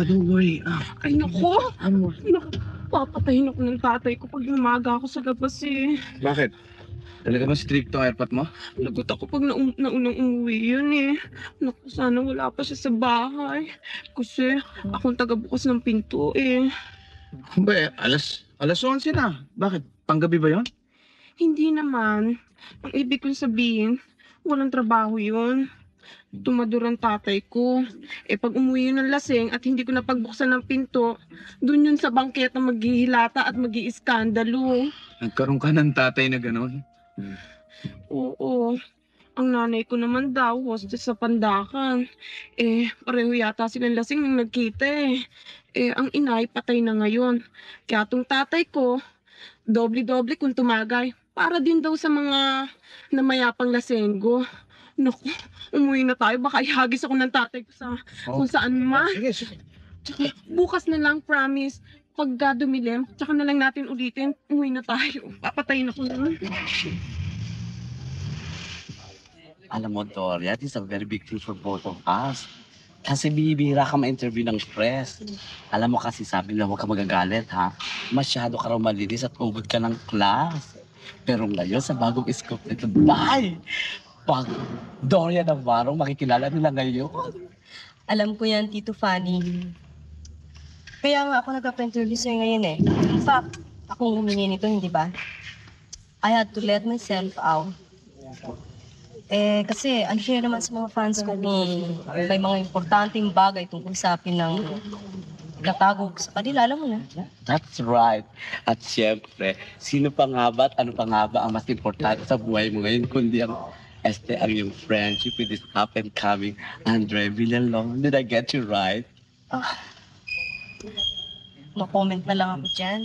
don't worry. Ay, naku. Ano? Naku, papatayin ako ng tatay ko pag namaga ako sa labas, eh. Bakit? Talaga ba stricto ang airpot mo? Lagot ako pag naunang umuwi yun, eh. Naku, sana wala pa siya sa bahay. Kasi akong tagabukas ng pinto, eh. Ba, alas 11 na. Bakit? Panggabi ba yon? Hindi naman. Ang ibig kong sabihin, walang trabaho yun. Tumador ang tatay ko. Eh pag umuwi yun ng lasing at hindi ko napagbuksan ng pinto, dun yun sa bangketa maghihilata at mag-iiskandalo. Nagkaroon ka ng tatay na gano'n? Oo. Ang nanay ko naman daw, hostess sa Pandakan. Eh, pareho yata silang lasing nung nagkita, eh. Eh, ang inay patay na ngayon. Kaya tong tatay ko, doble-doble kung tumagay. Para din daw sa mga namayapang lasenggo. Naku, umuwi na tayo. Baka ihagis ako ng tatay ko sa kung saan man. Sige. Tsaka, bukas na lang, promise. Pagka dumilim, tsaka na lang natin ulitin. Umuwi na tayo. Papatayin ako naman. Alam mo, Doria, this is a very big thing for both of us. Kasi bibihira ka ma-interview ng press. Alam mo kasi sabi na huwag ka magagalit, ha? Masyado ka raw malinis at ugod ka ng class. Pero ngayon, sa bagong scoop nito, bye! Pag Doria Navarro, makikilala nila ngayon. Alam ko yan, Tito Fanny. Kaya nga ako nagpa-interview sa'yo ngayon eh. In fact, akong humingi nito, hindi ba? I had to let myself out. Kasi unfair naman sa mga fans ko kung may mga importanteng bagay tungkol sa akin ng natago sa kanila, alam mo na. That's right. At syempre, sino pa nga ba at ano pa nga ba ang mas importante sa buhay mo ngayon kundi ang ang yung friendship with this up-and-coming Andre Villalon. Did I get you right? No-comment na lang ako dyan.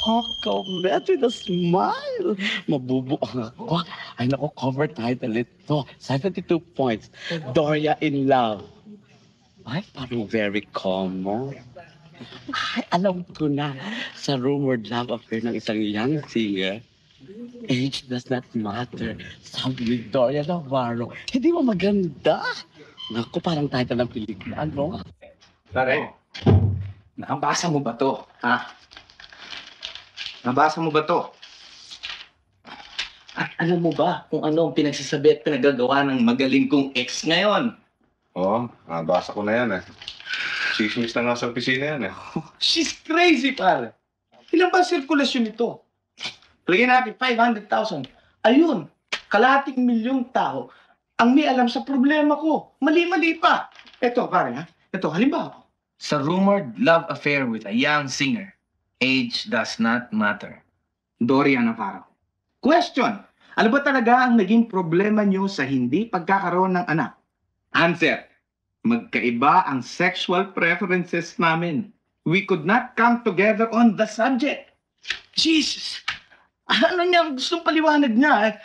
Oh, comment with a smile. Mabubuang ako. Ay, naku, cover title ito. 72 points. Doria in love. Ay, parang very common. Ay, alam ko na. Sa rumored love affair ng isang young singer, age does not matter. Sabi ni Doria Navarro, hindi mo maganda. Naku, parang title ng pelikula, ano? Pare, nakabasa mo ba to? Ha? Nabasa mo ba to? At alam mo ba kung ano ang pinagsasabi at pinagagawa ng magaling kong ex ngayon? Oo, nabasa ko na yan eh. Chismis na nga sa opisina yan eh. She's crazy, pare. Ilan ba ang sirkulasyon nito? Lagyan natin 500,000. Ayun, kalahating milyong tao ang may alam sa problema ko. Mali-mali pa. Ito, pare, ha? Ito, halimbawa. Sa rumored love affair with a young singer, age does not matter. Doria Navarro. Question. Ano ba talaga ang naging problema niyo sa hindi pagkakaroon ng anak? Answer. Magkaiba ang sexual preferences namin. We could not come together on the subject. Jesus! Ano niya ang gustong paliwanag niya?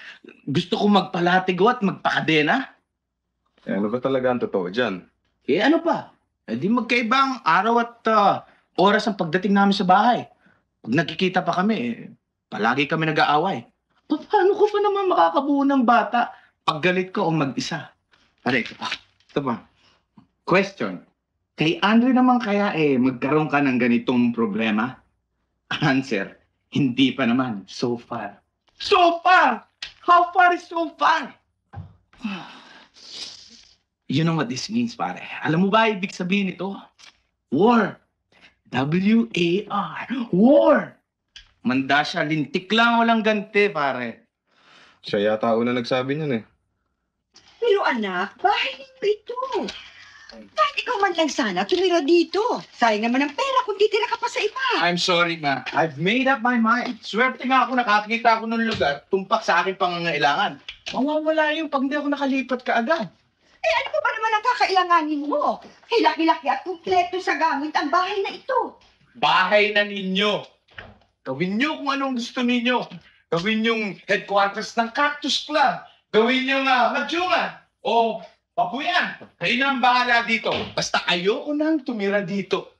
Gusto ko magpalatigo at magpakadena? Eh, ano ba talaga ang totoo dyan? Eh ano pa? Eh di magkaiba ang araw at oras ang pagdating namin sa bahay. Pag nagkikita pa kami, palagi kami nag-aaway. Paano ko pa naman makakabuo ng bata pag galit ko o mag-isa? Pare, ito pa. Ito pa. Question. Kay Andre naman kaya magkaroon ka ng ganitong problema? Answer. Hindi pa naman. So far. So far! How far is so far? You know what this means, pare. Alam mo ba ibig sabihin ito? War. W-A-R. War. Manda siya, lintik lang, walang ganti, pare. Siya yata una nagsabi niyan eh. Pero anak, bahay ninyo ito. Kahit ikaw man lang sana, tumira dito. Sayang naman ang pera kung titira ka pa sa iba. I'm sorry, ma. I've made up my mind. Swerte nga ako nakakita ako ng lugar, tumpak sa aking pangangailangan. Mawawala yung pag hindi ako nakalipat kaagad. Eh ano pa naman ang kakailanganin mo? Laki-laki at kumpleto sa gamit ang bahay na ito. Bahay na ninyo. Gawin nyo kung anong gusto ninyo. Gawin yung headquarters ng Cactus Club. Gawin nyo nga Madyungan. O Papuyan. Kayo na ang bahala dito. Basta ayoko nang tumira dito.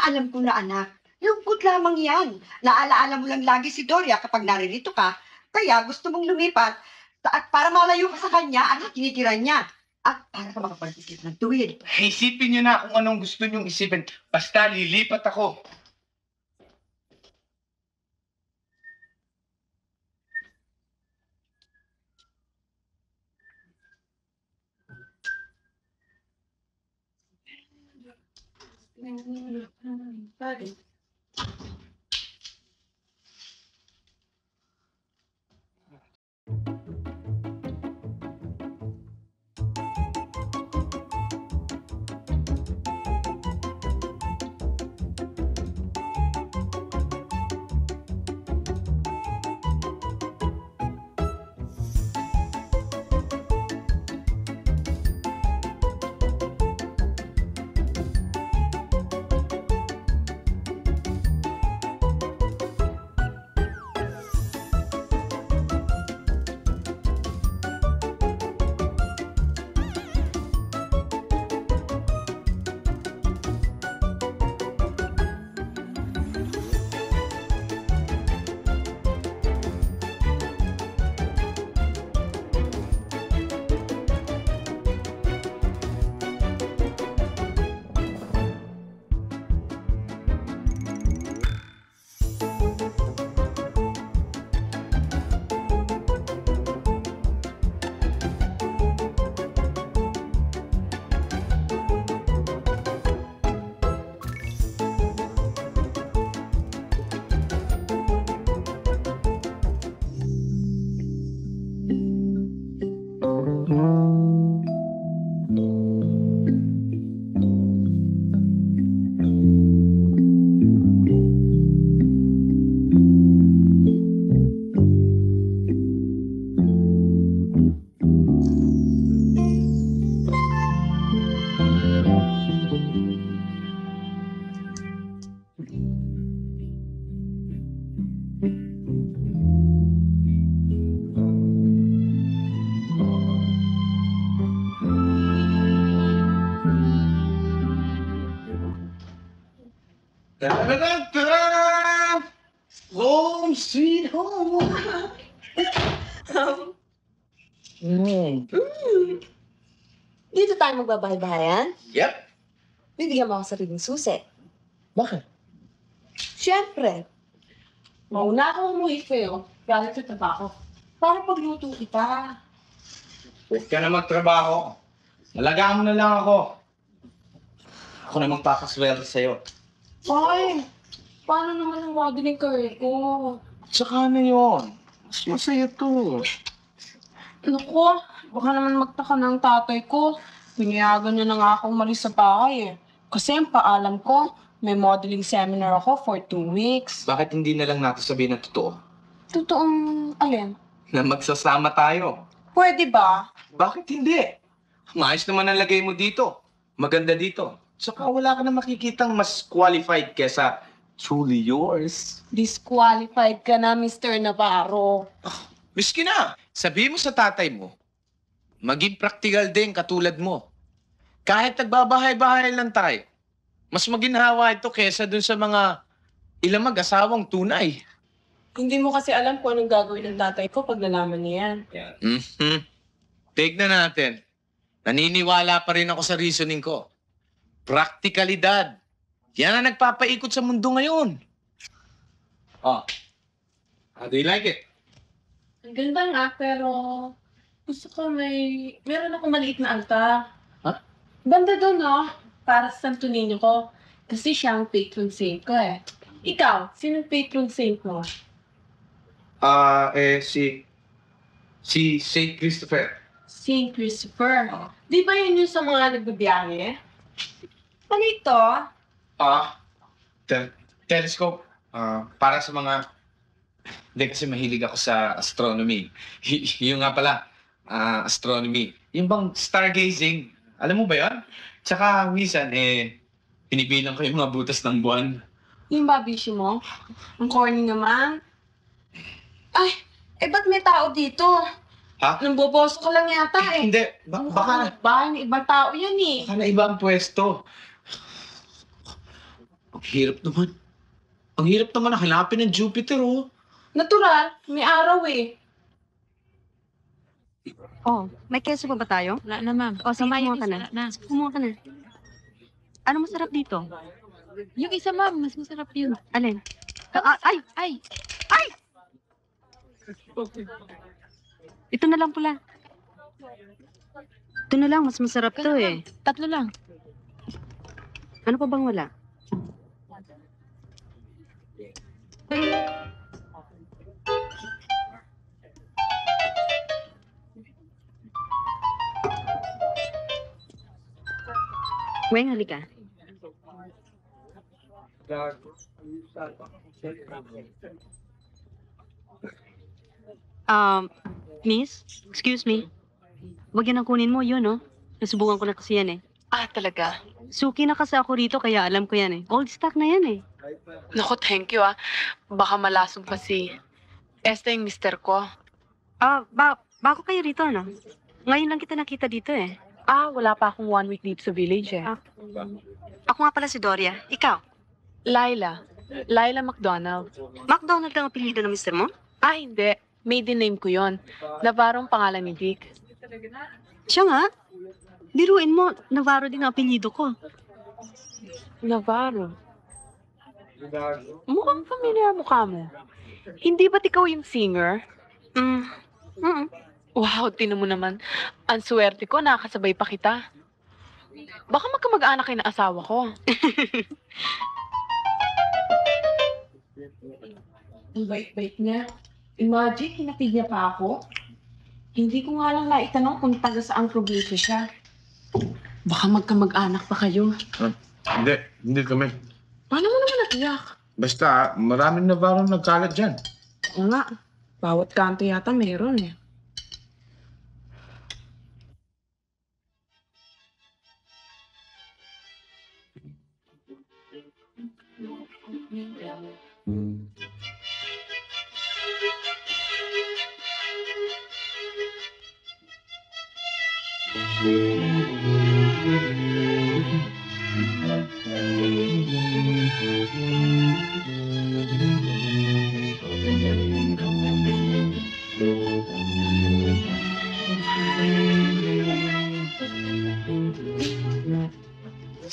Alam ko na anak. Lungkot lamang yan. Naalaala mo lang lagi si Doria kapag naririto ka. Kaya gusto mong lumipat. At para malayo ka sa kanya at tinitira niya. At para ka makapag-isip ng tuwid. Isipin nyo na kung anong gusto nyong isipin. Basta lilipat ako. Ta-da-da-da! Home sweet home! Dito tayo magbabahay-bahayan? Yep. Bibigyan mo ako sariling susi. Bakit? Siyempre. Mauna ako umuwi sa'yo. Galit sa tabako. Para pagluto kita. Huwag ka na magtrabaho. Alagaan mo na lang ako. Ako na magpapaswerte sa'yo. Ay, paano naman ang modeling career ko? Tsaka na yun. Mas masaya to. Naku, baka naman magtaka ng tatay ko. Pinayagan niya na nga akong umalis sa bahay eh. Kasi ang paalam ko, may modeling seminar ako for 2 weeks. Bakit hindi na lang natin sabihin na totoo? Totoong alin? Na magsasama tayo. Pwede ba? Bakit hindi? Maayos naman ang lagay mo dito. Maganda dito. Tsaka wala ka na makikitang mas qualified kesa truly yours. Disqualified ka na, Mr. Navarro. Miski na, sabihin mo sa tatay mo, maging practical din katulad mo. Kahit nagbabahay-bahay lang tayo, mas maginhawa ito kesa dun sa mga ilang mag-asawang tunay. Hindi mo kasi alam kung anong gagawin ng tatay ko pag nalaman niya yan. Tignan natin. Naniniwala pa rin ako sa reasoning ko. Praktikalidad. Yan ang nagpapaikot sa mundo ngayon. Oh. How do you like it? Ang ganda nga, pero gusto ko meron ako maliit na altar. Ha? Banda doon, no? Para sa Santo Niño ko. Kasi siya ang patron saint ko eh. Ikaw, sinong patron saint mo? Si Saint Christopher. Saint Christopher. Di ba yun yung sa mga nagbabiyahe? Ano ito? Telescope. Para sa mga... Hindi kasi mahilig ako sa astronomy. Yung nga pala, astronomy. Yung bang stargazing. Alam mo ba yun? Tsaka minsan, pinipilang ko yung mga butas ng buwan. Yung babisyo mo? Ang corny naman. Ay, ba't may tao dito? Ha? Namboboso ka lang yata eh. Hindi. Baka... Bahay ng ibang tao yan eh. Baka na ibang pwesto. Ang hirap naman. Ang hirap naman hanapin ng Jupiter, oh. Natural, may araw eh. Oh, may keso pa ba tayo? Wala na, ma'am. O, sige, kumuha ka na. Kumuha ka na. Ano masarap dito? Yung isa, ma'am. Mas masarap yun. Alin? Ay! Ito na lang pula. Ito na lang, mas masarap to eh. 3 lang. Ano pa bang wala? Weng, halika. Miss, excuse me. Huwag yan ang kunin mo, yun, no? Nasubukan ko na kasi yan, eh. Ah, talaga? Suki na kasi ako rito, kaya alam ko yan, eh. Old stock na yan, eh. Naku, thank you ah. Baka malasong pa si Esther yung mister ko. Bago kayo rito, no? Ngayon lang kita nakita dito, eh. Wala pa akong 1 week dito sa village eh. Ako nga pala si Doria. Ikaw? Laila McDonald. McDonald ang apelyido ng mister mo? Hindi. Maiden name ko yon. Navarro ang pangalan ni Dick. Siya nga. Biruin mo, Navarro din ang apelyido ko. Navarro? Mukhang familiar mukha mo. Hindi ba't ikaw yung singer? Wow, tinan mo naman. Ang swerte ko, nakakasabay pa kita. Baka magkamag-anak kayo ng asawa ko. Ang bait-bait niya. Imagine, hinatid niya pa ako. Hindi ko nga lang naitanong kung taga saang probinsya siya. Baka magkamag-anak pa kayo. Hindi kami. Paano mo naman natiyak? Basta, maraming Navarro nagkalat dyan. Oo nga. Bawat kanto yata meron eh.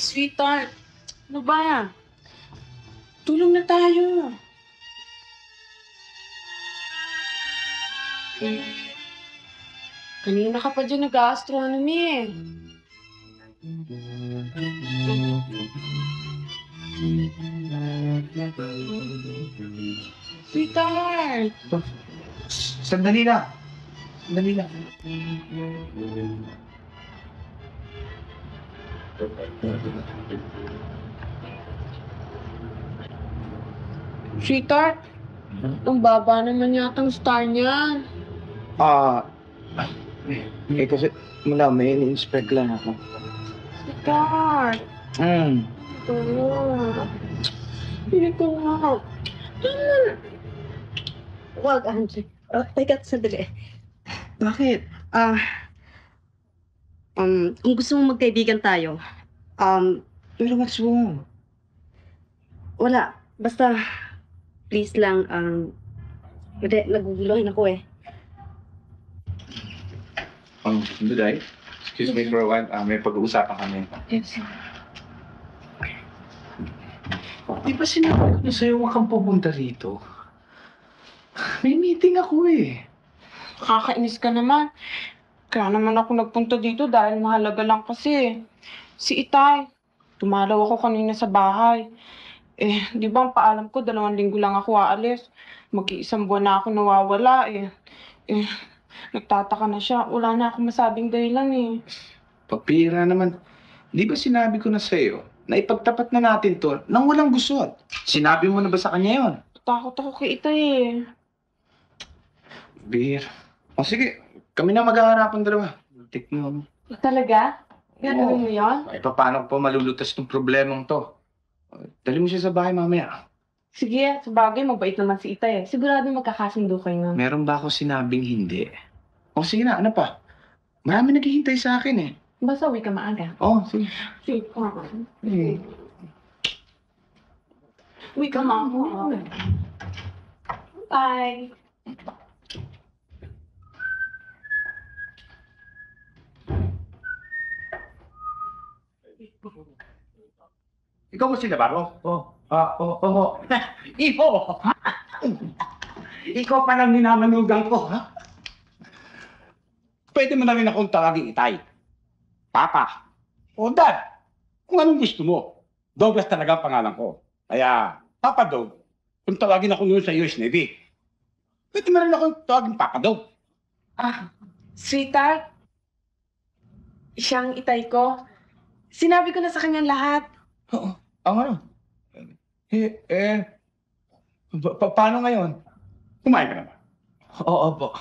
Sweetheart, ano ba? Tulong na tayo. Kanina ka pa dyan nag-astronomy eh. Sweetheart! Sandali lang. Sandali lang. Sweetheart, ang baba naman yata ang star niyan. Kasi mula may in-inspect lang ako. Sweetheart! Ito na. Ito na. Wag, Andre. Teka, sandali. Bakit? Kung gusto mong magkaibigan tayo, pero what's wrong? wala. Basta, please lang, hindi, naguguluhan ako eh. Duday, excuse me for a while. May pag-uusapan kami. Yes. Di ba sinabi ko na sa'yo huwag kang pupunta rito? May meeting ako eh. Kakainis ka naman. Kaya naman ako nagpunta dito dahil mahalaga lang kasi. Si Itay, tumalaw ako kanina sa bahay. Di ba ang paalam ko, 2 linggo lang ako aalis. Mag-iisang buwan na ako nawawala nagtataka na siya. Wala na akong masabing dahilan eh. Papira naman. Di ba sinabi ko na sa'yo na ipagtapat na natin to nang walang gusot? Sinabi mo na ba sa kanya yon? Takot ako kay Itay eh. Bir. O sige, kami na mag-aarapan dalawa. Tikno mo. Talaga? Gano'n mo yun? Ay, paano ko pa malulutas tong problemang to? Dali mo siya sa bahay mamaya. Sige, sa bagay, mabait naman si Itay eh. Sigurado magkakasundo kayo. Meron ba ako sinabing hindi? O sige na, ano pa? Marami naghihintay sa akin eh. Basta uwi ka maaga. Oh, sige. Sige. Uwi ka maaga. Bye. Ikaw ba si Navarro? Oo. Iho! Ikaw pa lang minamanugang ko, ha? Pwede mo na rin akong tawagin Itay. Papa. O Dad. Kung anong gusto mo. Douglas talaga ang pangalan ko. Kaya, Papa Dog, kung tawagin ako noon sa US Navy, pwede mo rin akong tawagin Papa Dog. Sweetheart, siyang Itay ko. Sinabi ko na sa kanya lahat. Oo. Ano? Paano ngayon? Kumain ka na ba? Oo po.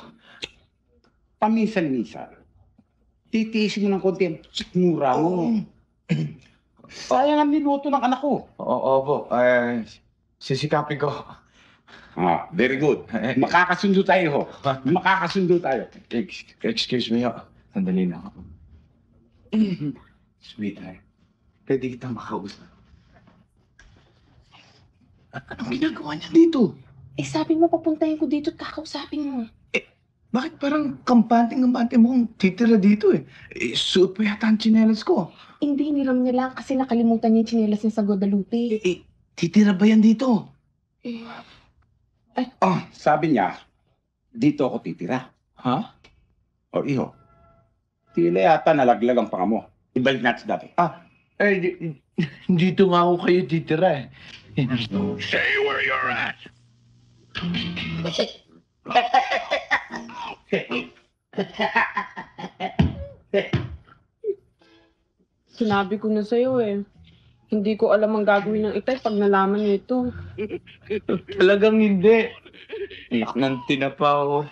Paminsan-minsan. Titiisin mo ng konti ang sikmura mo. Sayang ang minuto ng anak ko. Oo po. Sisikapin ko. Very good. Makakasundo tayo, ho. Makakasundo tayo. Excuse me, sandali lang ako. Sweetheart, pwede kitang makausap. Anong ginagawa niya dito? Sabi mo papuntahin ko dito at kakausapin mo. Bakit parang kampante mo kung titira dito eh? Suot pa yata ang tsinelas ko. Hindi, niram niya lang kasi nakalimutan niya yung tsinelas niya sa Guadalupe. Titira ba yan dito? Sabi niya, dito ako titira. Ha? O iho, tila yata nalaglag ang panga mo. Ibalik natin sa dati. Dito nga ako kayo titira eh. Stay where you're at. Sinabi ko na sa'yo eh. Hindi ko alam ang gagawin ng Itay pag nalaman nito. Talagang hindi. Anak ng tinapa, oh.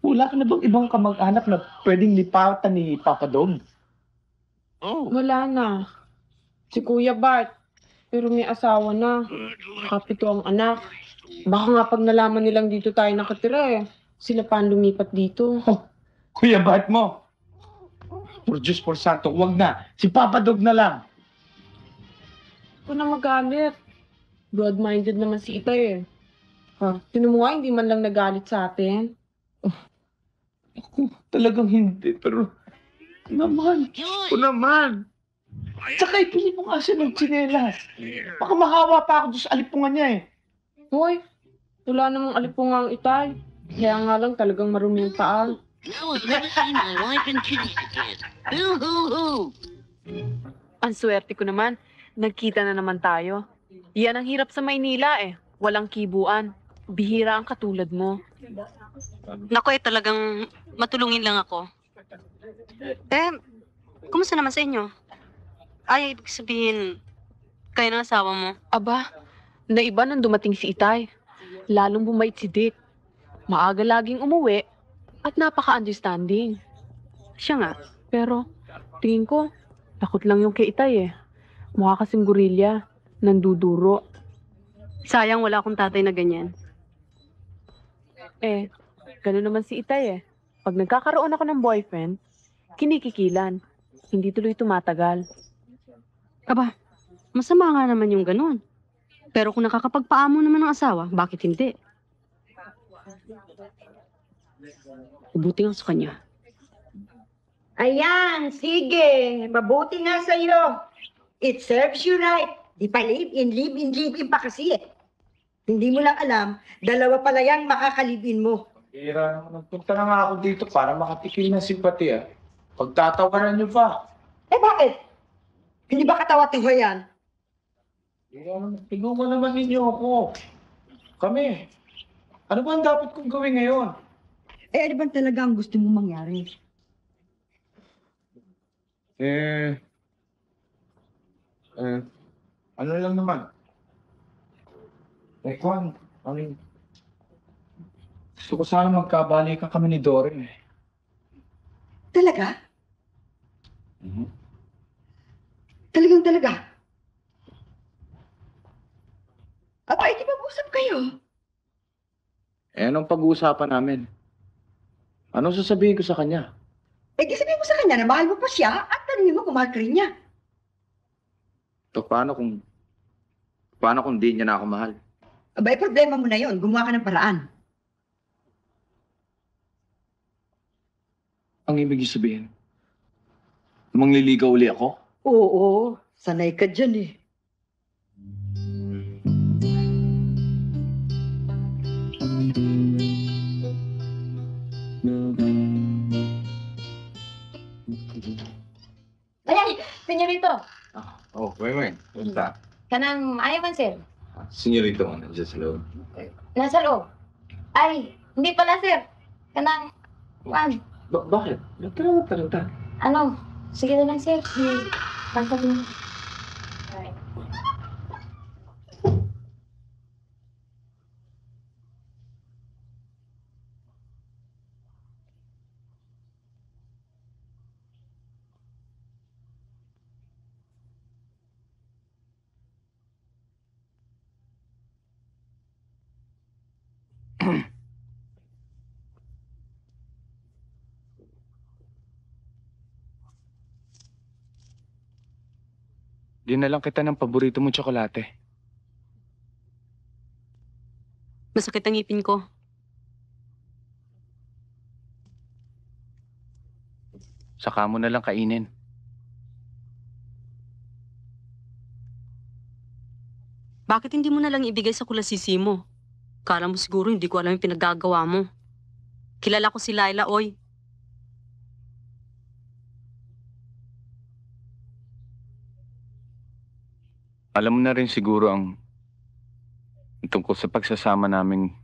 Wala ka na bang ibang kamag-anak na pwedeng lipatan ni Papa Dog? Wala na. Si Kuya Bart. Pero may asawa na. Kapito ang anak. Baka nga pag nalaman nilang dito tayo nakatira eh. Sila pa ang lumipat dito. Kuya Bart mo. For Diyos por Santo, wag na. Si Papa Dog na lang. Huwag na magalit. Broad-minded naman si Itay eh. Sino mo nga, hindi man lang nagalit sa atin. Talagang hindi, pero naman. O naman. Tsaka ipili mo nga siya ng tsinelas. Baka mahawa pa ako doon sa alipungan niya eh. Hoy, wala namang alipungang Itay. Kaya nga lang talagang marumi yung paa. Ang swerte ko naman. Nagkita na naman tayo. Yan ang hirap sa Maynila eh. Walang kibuan. Bihira ang katulad mo. Naku talagang matulungin lang ako. Kumusta naman sa inyo? Ay, ibig sabihin, kayo ng asawa mo? Aba, naiba nang dumating si Itay. Lalong bumait si Dick. Maaga laging umuwi at napaka-understanding. Siya nga. Pero, tingin ko, takot lang yung kay Itay eh. Mukha kasing gorilya, nanduduro. Sayang wala akong tatay na ganyan. Gano'n naman si Itay eh. Pag nagkakaroon ako ng boyfriend, kinikikilan. Hindi tuloy tumatagal. Aba, masama nga naman yung ganun. Pero kung nakakapagpaamo naman ng asawa, bakit hindi? Mabuti nga sa kanya. Ayan, sige. Mabuti nga sa'yo. It serves you right. Di pa live-in pa kasi eh. Hindi mo lang alam, dalawa pala yung makakalibin mo. Hira naman. Nagpunta na nga ako dito para makatikim ng simpati ah. Pagtatawanan niyo pa. Bakit? Hindi ba katawa-tawa yan? Tulungan naman ninyo ako. Kami. Ano ba ang dapat kong gawin ngayon? Ano ba talaga ang gusto mong mangyari? Ano lang naman? Kwan, gusto ko sana magkabalikan kami ni Dory eh. Talaga? Talaga? Aba, di ba usap kayo? Anong pag-uusapan namin? Anong sasabihin ko sa kanya? Di sabihin mo sa kanya na mahal mo pa siya at tanungin mo kung mahal ka rin niya. Paano kung di niya na ako mahal? Aba, problema mo na yon. Gumawa ka ng paraan. Ang ibig sabihin, mangliligaw uli ako? Oo, sanay ka dyan eh. Ay, senyorito. Wait. Punta. Kanang ayaw man, sir. Senyorito mo, nandiyan sa loob. Nasa loob. Ay, hindi pala, sir. Kanang, Bakit? Tara. ano, sige na lang, sir. Bangka din. Dinalang kita ng paborito mong tsokolate. Masakit ang ngipin ko. Saka mo na lang kainin. Bakit hindi mo na lang ibigay sa kulasisi mo? Kala mo siguro hindi ko alam yung pinaggagawa mo. Kilala ko si Laila, oy. Alam mo na rin siguro ang tungkol sa pagsasama naming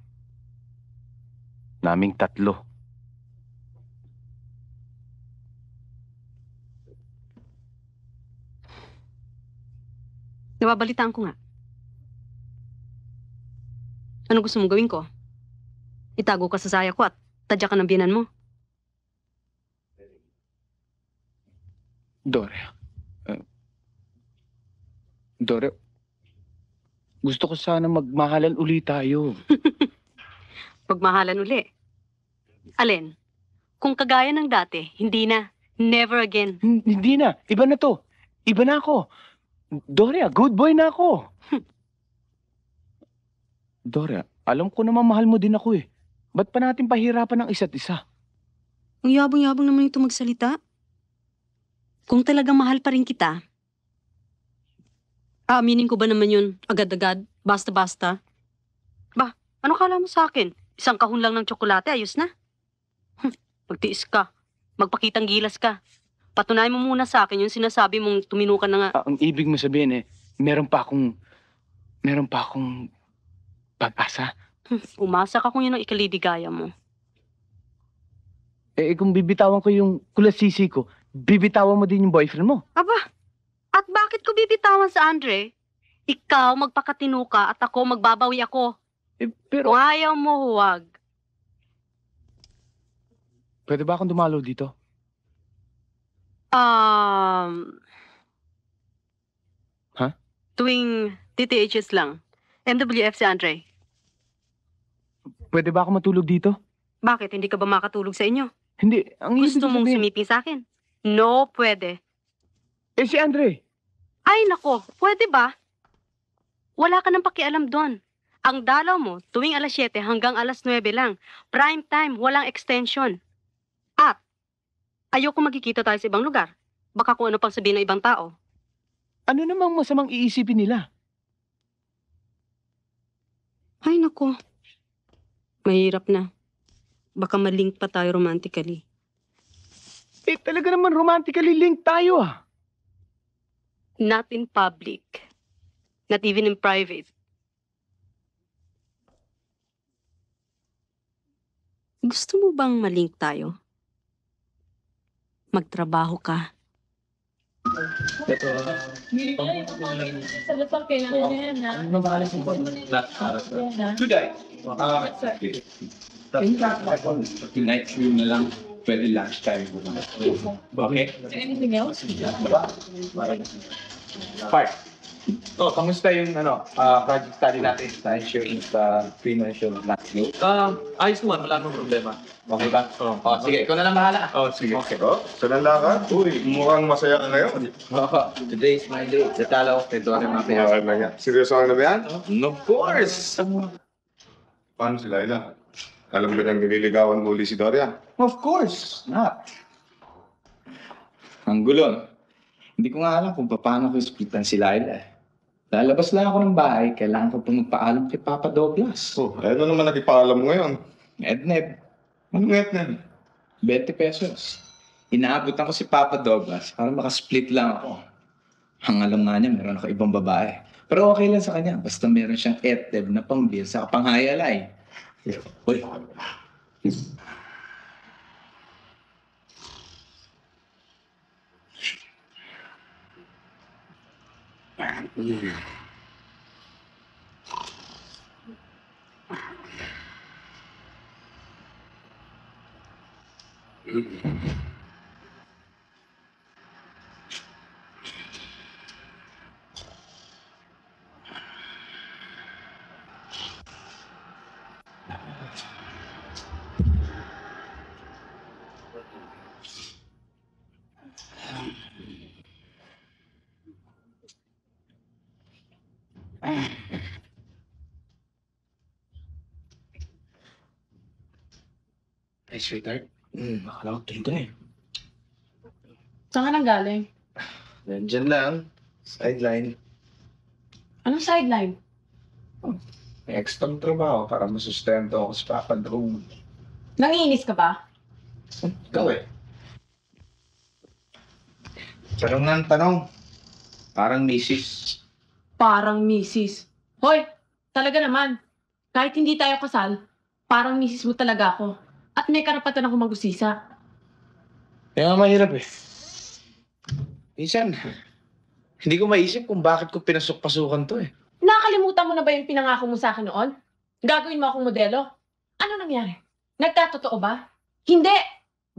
tatlo. Nababalitaan ko nga. Ano gusto mong gawin ko? Itago ka sa saya ko at tadya ka ng biyanan mo. Doria. Doria, gusto ko sana magmahalan uli tayo. Pagmahalan uli. Alin? Kung kagaya ng dati, hindi na. Never again. Hindi na. Iba na to. Iba na ako. Doria, good boy na ako. Doria, alam ko naman mahal mo din ako eh. Ba't pa natin pahirapan ng isa't isa? Ang yabang-yabang naman ito magsalita. Kung talagang mahal pa rin kita, aaminin ko ba naman yun agad-agad, basta-basta? Ba, ano kala mo sa akin? Isang kahon lang ng tsokolate, ayos na. Magtiis ka. Magpakitang gilas ka. Patunayan mo muna sa akin yung sinasabi mong tuminukan na nga. Ang ibig mo sabihin meron pa akong pag-asa. Umasa ka kung yun ang ikaliligaya mo. Kung bibitawan ko yung kulasisi ko, bibitawan mo din yung boyfriend mo. Aba, at bakit ko bibitawan sa Andre? Ikaw magpakatino ka at ako magbabawi ako. Pero... Kung ayaw mo, huwag. Pwede ba akong dumalaw dito? Ha? Tuwing TTHS lang. MWF si Andre. Pwede ba ako matulog dito? Bakit? Hindi ka ba makatulog sa inyo? Hindi. Gusto mong sumiping sa akin? No, pwede. Si Andre. Ay, nako. Pwede ba? Wala ka nang pakialam doon. Ang dalaw mo, tuwing alas 7 hanggang alas 9 lang. Prime time, walang extension. At, ayoko magkikita tayo sa ibang lugar. Baka kung ano pang sabihin ng ibang tao. Ano namang masamang iisipin nila? Ay, nako. Mahirap na. Baka malink pa tayo romantically. Talaga naman romantically linked tayo ah. Not in public. Not even in private. Gusto mo bang malink tayo? Magtrabaho ka. Tonight, room na lang. Pwede lunchtime. Okay? Anything else? Park. Kamusta yung project study natin sa insurance financial landscape? Ayos naman, wala nang problema. Okay ba? Sige, ikaw na lang bahala. Sige. Okay. Saan ka? Uy, mukhang masaya ka ngayon. Today is my day. Natala ko kay Doria mamaya. Seryoso ka na ba yan? Of course! Paano si Laila? Alam ba niyang nililigawan mo uli si Doria? Of course not. Ang gulo. Hindi ko nga alam kung paano ko splitan si Laila. Lalabas lang ako ng bahay, kailangan ko pa magpaalam kay Papa Douglas. Ano naman nakipaalam mo ngayon? Edneb. Anong Edneb? 20 pesos. Inaabutan ko si Papa Douglas para makasplit lang ako. Ang alam nga niya, meron ako ibang babae. Pero okay lang sa kanya, basta meron siyang Edneb na pang-bill sa pang-hayalay. Uy. Hey, sweetheart. Akala ko dito eh. Saan ka nang galing? Nandyan lang. Sideline. Anong sideline? May extra trabaho para masustento ako sa Papa Drew. Nangiinis ka ba? Ikaw eh. Tanong ng tanong. Parang misis. Parang misis. Hoy, talaga naman. Kahit hindi tayo kasal, parang misis mo talaga ako. At may karapatan ako mag-usisa. Kaya nga mahirap eh. Minsan, Hindi ko maisip kung bakit ko pinasok-pasukan to eh. Nakalimutan mo na ba yung pinangako mo sa akin noon? Gagawin mo akong modelo? Ano nangyari? Nagkatotoo ba? Hindi!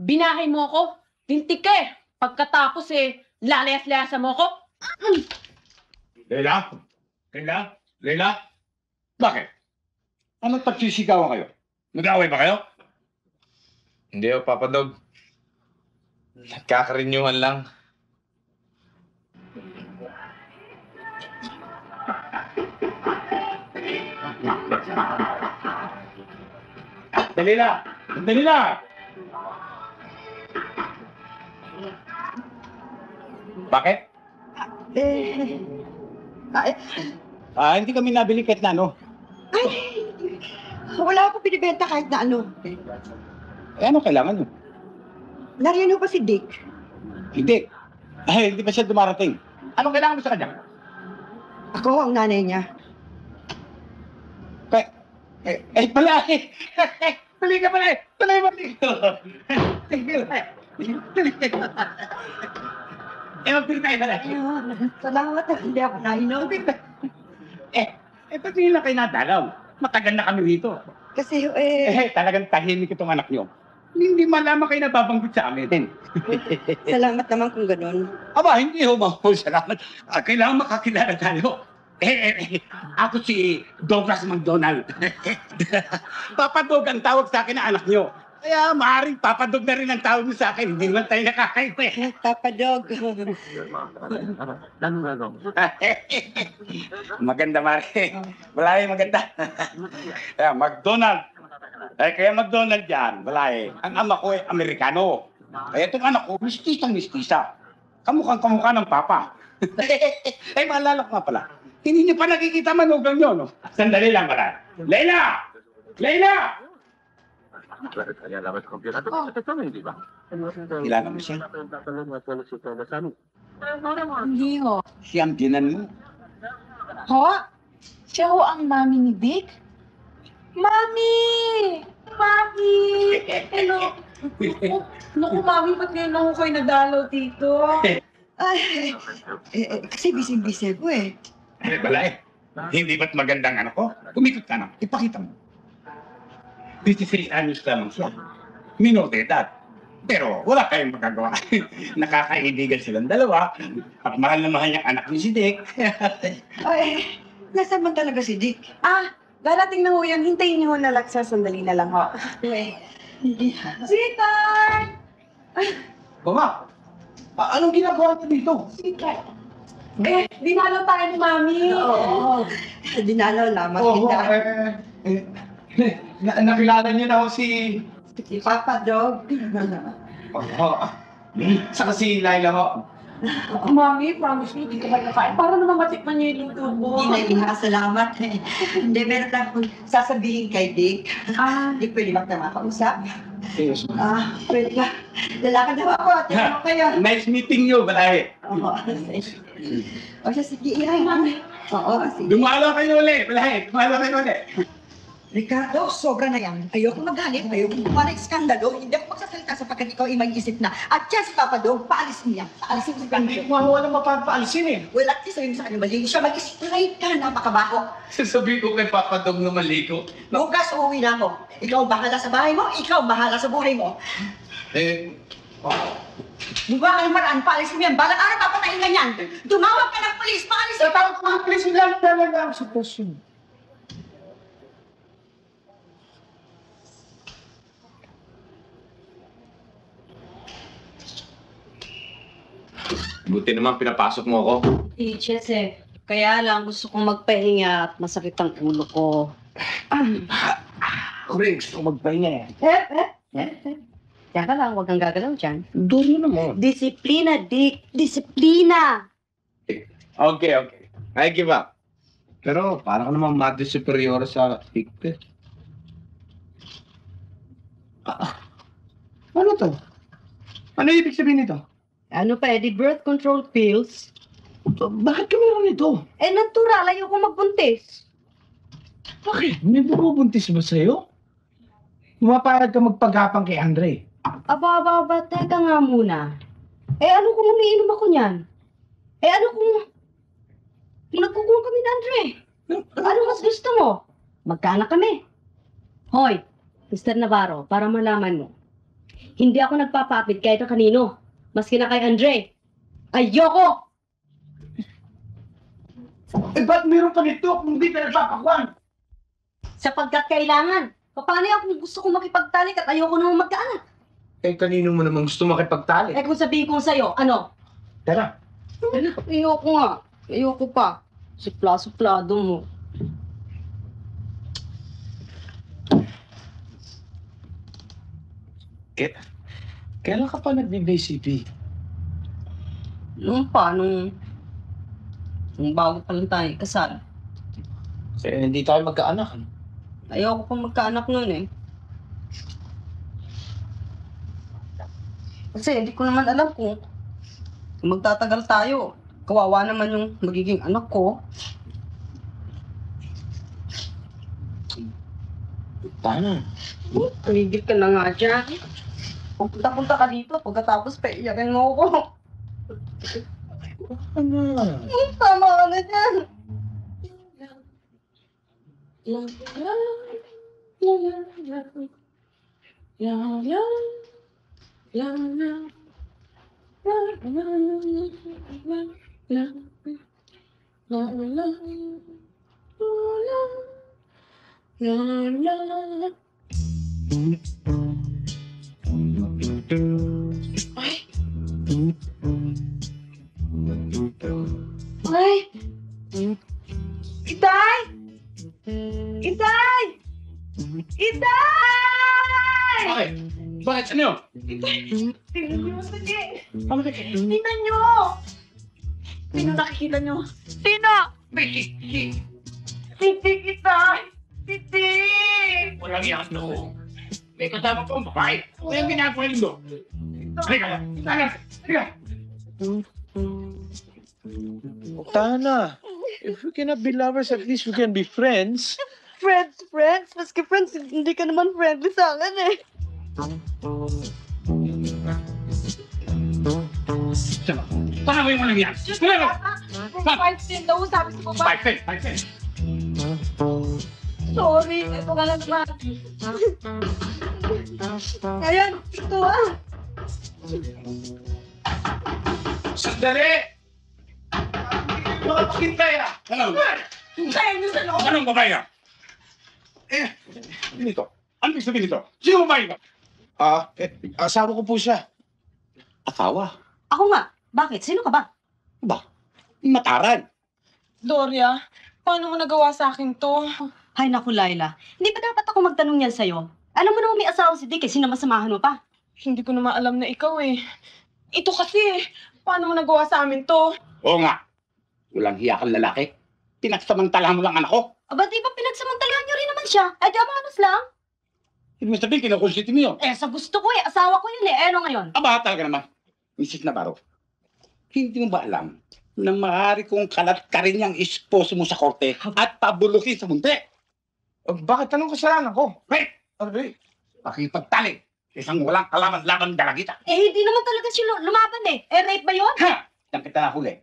Binahay mo ako. Lintik ka eh. Pagkatapos lalayas-layasa mo ako. Leila? Leila? Leila? Bakit? Ano pagsisigawan kayo? Nag-away ba kayo? Hindi o, Papa Dog. Nagkakarinyuhan lang. Dalila! Dalila! Bakit? Hindi kami nabili kahit na ano. Wala akong binibenta kahit na ano. Ano kailangan nyo? Nariyan mo ba si Dick? Hindi. Hindi pa siya dumarating. Anong kailangan mo sa kanya? Ako ang nanay niya. Pala eh! Pali ka pala eh! Pali! Magpili tayo pala. Salamat na hindi ako nainom. Ba't hindi lang kayo nadalaw? Matagal na kami dito. Kasi talagang tahimik itong anak nyo. Hindi malaman kayo nababanggit sa amin. Salamat naman kung ganun. Aba, hindi ho, ma'am. Salamat. Kailangan makakilala tayo. Ako si Douglas McDonald. Papa Dog ang tawag sa akin na anak nyo. Kaya maaaring Papa Dog na rin ang tawag nyo sa akin. Hindi naman tayo nakakaiba. Papa Dog. Maganda, Mari. Wala maganda. McDonald. Kaya McDonald yan. Wala Ang ama ko ay Amerikano. Kaya itong anak ko, mistisang-mistisa. Kamukhang-kamukha ng Papa. Maalala ko nga pala. Hindi niyo pa nakikita manugang nyo, no? Sandali lang, Maran. Leila! Leila! Kilala mo siya? Hindi ho. Siya ang tinan mo. Ho? Siya ho ang mami ni Dick? Mami! Mami! Hello! Naku, Mami, ba't ngayon ako kayo nadalaw dito? Ay, kasi busy-busy ko eh. Balay, hindi ba't magandang anak ko? Kumikot ka na, ipakita mo. 56 anyos lamang siya. Minor de edad. Pero wala kayong magagawa. Nakakaibigan silang dalawa. At mahal na mahal niyang anak ni si Dick. Ay, nasaan man talaga si Dick? Darating na ho yan. Hintayin niyo ho na lang sa sandali na lang ho. Sweetheart! Bama, anong ginagawa niyo dito? Sweetheart. Dinalaw tayo ni Mami. Oo. Dinalaw lamang kita. Nakilala niyo na ako si Papa Dog. Saka si Laila ho. Mami, promise me, hindi ka magkakain. Para naman matikman niyo yung luto mo. Hindi na salamat. Hindi, meron lang akong sasabihin kay Dick. Dick, pwede ba na makausap? Yes, Pwede ka. Lalakad na ako. Tinanong kayo. Nice meeting you, Balay. O siya, sige, ihay. Oo, sige. Dumalo kayo ulit, Balay. Dumalo kayo ulit. Ricardo, sobra na yan. Ayoko magalit, ayoko para iskandalo. Hindi ako magsasalita sapagkat ikaw ay mag-isip na. At siya si Papa Dog, paalisin niya. Paalisin si Papa Dog. Wala mapapaalisin eh. Well, at least sabihin mo sa kanya mali. Siya mag-straight ka, napakabaho. Sasabihin ko kay Papa Dog na maligo. Bukas, uuwi na ako. Ikaw ang bahala sa bahay mo, ikaw ang bahala sa buhay mo. Buka ka ng paraan, paalisin mo yan. Balang araw, papatayin ka niyan. Tumawag ka ng polis, paalisin. Tawag ko ng polis, lang talaga ang sitwasyon. Buti naman pinapasok mo ako. Teachers Kaya lang gusto kong magpahinga at masakit ang ulo ko. Ako rin, gusto ko magpahinga Diyan ka lang, huwag kang gagalaw dyan. Doon naman. Disiplina, Dick. Disiplina! Okay. I give up. Pero parang ka naman Madre Superior sa TikTok. Ano to? Ano ibig sabihin nito? Ano pa, di birth control pills? Bakit ka meron nito? Natural, ayoko magbuntis. Bakit? May bumubuntis ba sa'yo? Pumapayag ka magpagapang kay Andre. Aba, teka nga muna. Ano kung umiinom ako niyan? Eh ano kung nagkukuha kami ni Andre? Ano mas gusto mo? Magkaanak kami. Hoy, Mr. Navarro, para malaman mo, hindi ako nagpapapit kahit na kanino. Maski na kay Andre. Ayoko! Eh, ba't meron pa nito kung hindi ka nagpapakuan? Sapagkat kailangan. Paano kung gusto kong makipagtalik at ayoko naman magkaanak? Eh, kanino mo naman gusto makipagtalik? Eh kung sabihin ko sa'yo, ano? Tara. Ayoko nga. Ayoko pa. Supla-suplado mo. Kailan ka pa nag-BCP? Nung paano? Nung bago pa lang tayo kasal. Eh, hindi tayo magkaanak. Ayoko pa magkaanak nun eh. Kasi hindi ko naman alam kung magtatagal tayo. Kawawa naman yung magiging anak ko. Paano? Tumigil ka na nga dyan. Punta-punta ka dito, pagkatapos paiyakin mo ako. Ano? Tama ka na dyan. Ay! Itay! Itay! Itay! Bakit? Bakit? Ano yun? Tingnan niyo, sige. Ano ba? Tingnan niyo! Sino nakikita niyo? Sino? Titi, Itay! Titi! Walang yan, no. May kasama pa ang babae. Ano yung ginagawa nyo? Halika na. Halika. Tana, if we cannot be lovers, at least we can be friends. Friends? Maski friends, hindi ka naman friendly sa akin eh. Paano yung walang yan? Five cent daw, sabi sa baba. 5 cents. Sorry, ito ka lang naman. Ayan, ito ah. Sandali! Makapakintay ah! Ano? Anong babae ah? Nito. Ano yung sabihin nito? Sino babae ka? Asawa ko po siya. Asawa? Ako nga. Bakit? Sino ka ba? Mataran. Doria, paano mo nagawa sa akin to? Hay naku, Laila. Hindi ba dapat ako magtanong yan sa'yo? Alam mo naman may asawa si Dick eh. Sinamasamahan mo pa. Hindi ko naman alam na ikaw eh. Ito kasi, paano mo nagawa sa amin to? Oo nga. Walang hiya kang lalaki. Pinagsamantalahan mo lang anak ko. Aba, di ba pinagsamantalahan niyo rin naman siya? Eh, di amanos lang. Ibig mo sabihin, kinukonsulti mo yun. Eh, sa gusto ko eh. Asawa ko yun eh. Eh, ano ngayon? Aba, talaga naman. Mrs. Navarro, hindi mo ba alam na maaari kong kalat ka rin yung esposo mo sa korte at pabulukin sa munti? Bakit anong kasalanan ko? Wait! Pakipagtalik. Isang walang kalaban-laban dalagita. Eh, hindi naman talaga siya lumaban eh. Eh, rape ba yun? Ha! Diyan kita nahuli.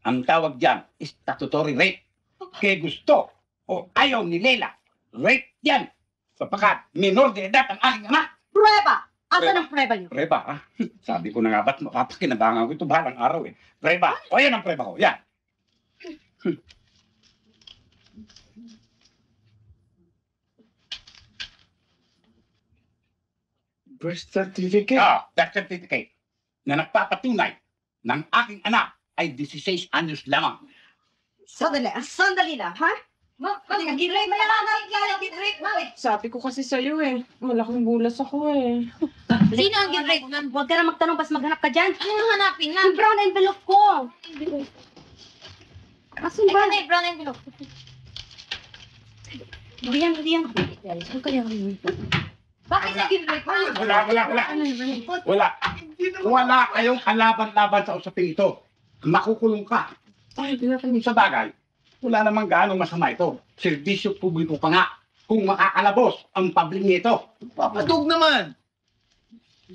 Ang tawag dyan, statutory rape. Kaya gusto o ayaw ni Leila, rape yan. Sapagkat minor de edad ang aking anak. Prueba! Asan ang prueba niyo? Preba, ha? Sabi ko na nga ba't mapapakinabangan ko ito balang araw eh. Preba. O yan ang preba ko. Yan. Birth certificate? Birth certificate. Na nagpapatunay ng aking anak ay 16 anyos lamang. Sandali lang, ha? Nag-rape ba yan? Nag-rape mo eh. Sabi ko kasi sa'yo eh, malaking bulas ako eh. Sino ang girape? Huwag ka na magtanong, bas maghanap ka dyan. Anong hanapin nga? Yung brown envelope ko. Asan ba? Ay, brown envelope. Hindi yan. Saan kaya rin ito? Bakit nag-rape? Wala. Wala kayong kalaban-laban sa usaping ito. Makukulong ka. Sa bagay, wala namang gaano masama ito. Serbisyo publiko pa nga. Kung makakalabos ang public nito. Papatog naman!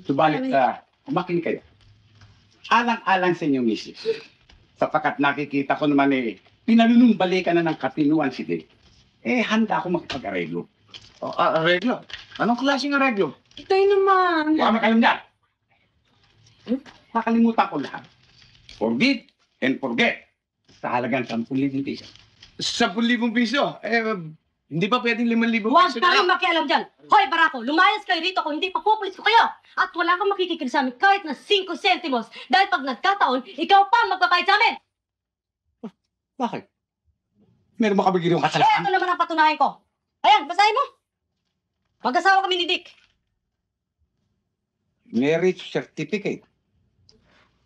Subalit, makinig kayo. Alang-alang sa inyo, misis. Sapagkat nakikita ko naman pinanunumbali ka na ng katinuan si Dick. Handa ako makipag-areglo. Areglo? Anong klaseng areglo? Itay naman. Huwag ka kayo dyan. Nakalimutan ko lahat. Forgive and forget. Sa halagang 10,000 piso. 10,000 piso? Hindi pa pwedeng 5,000 Huwag piso kayong makialam dyan! Hoy, Barako, lumayas kayo rito kung hindi papupulis ko kayo! At wala kang makikinig sa amin kahit na 5 centimos dahil pag nagkataon, ikaw pa ang magpapahid sa amin! Bakit? Meron ba kami ginawang Ito kasalanan? naman ang patunayan ko. Ayan, basahin mo. Mag-asawa kami ni Dick. Marriage certificate.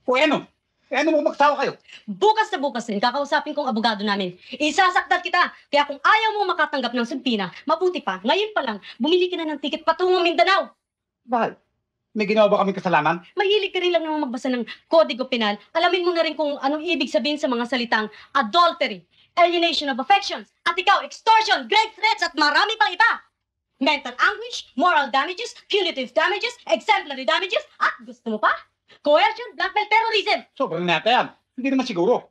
O ano? Ano mo magtawa kayo? Bukas na bukas din, kakausapin kong abogado namin. Isasakdal kita. Kaya kung ayaw mo makatanggap ng sumpina, mabuti pa, ngayon pa lang, bumili ka na ng tiket patungong Mindanao. Bakit? May ginawa ba kami kasalanan? Mahilig ka rin lang naman magbasa ng Kodigo Penal. Alamin mo na rin kung anong ibig sabihin sa mga salitang adultery, alienation of affections, at ikaw, extortion, great threats, at marami pang iba. Mental anguish, moral damages, punitive damages, exemplary damages, at gusto mo pa? Coercion, blackmail, terrorism. Sobrang nata yan. Hindi naman siguro.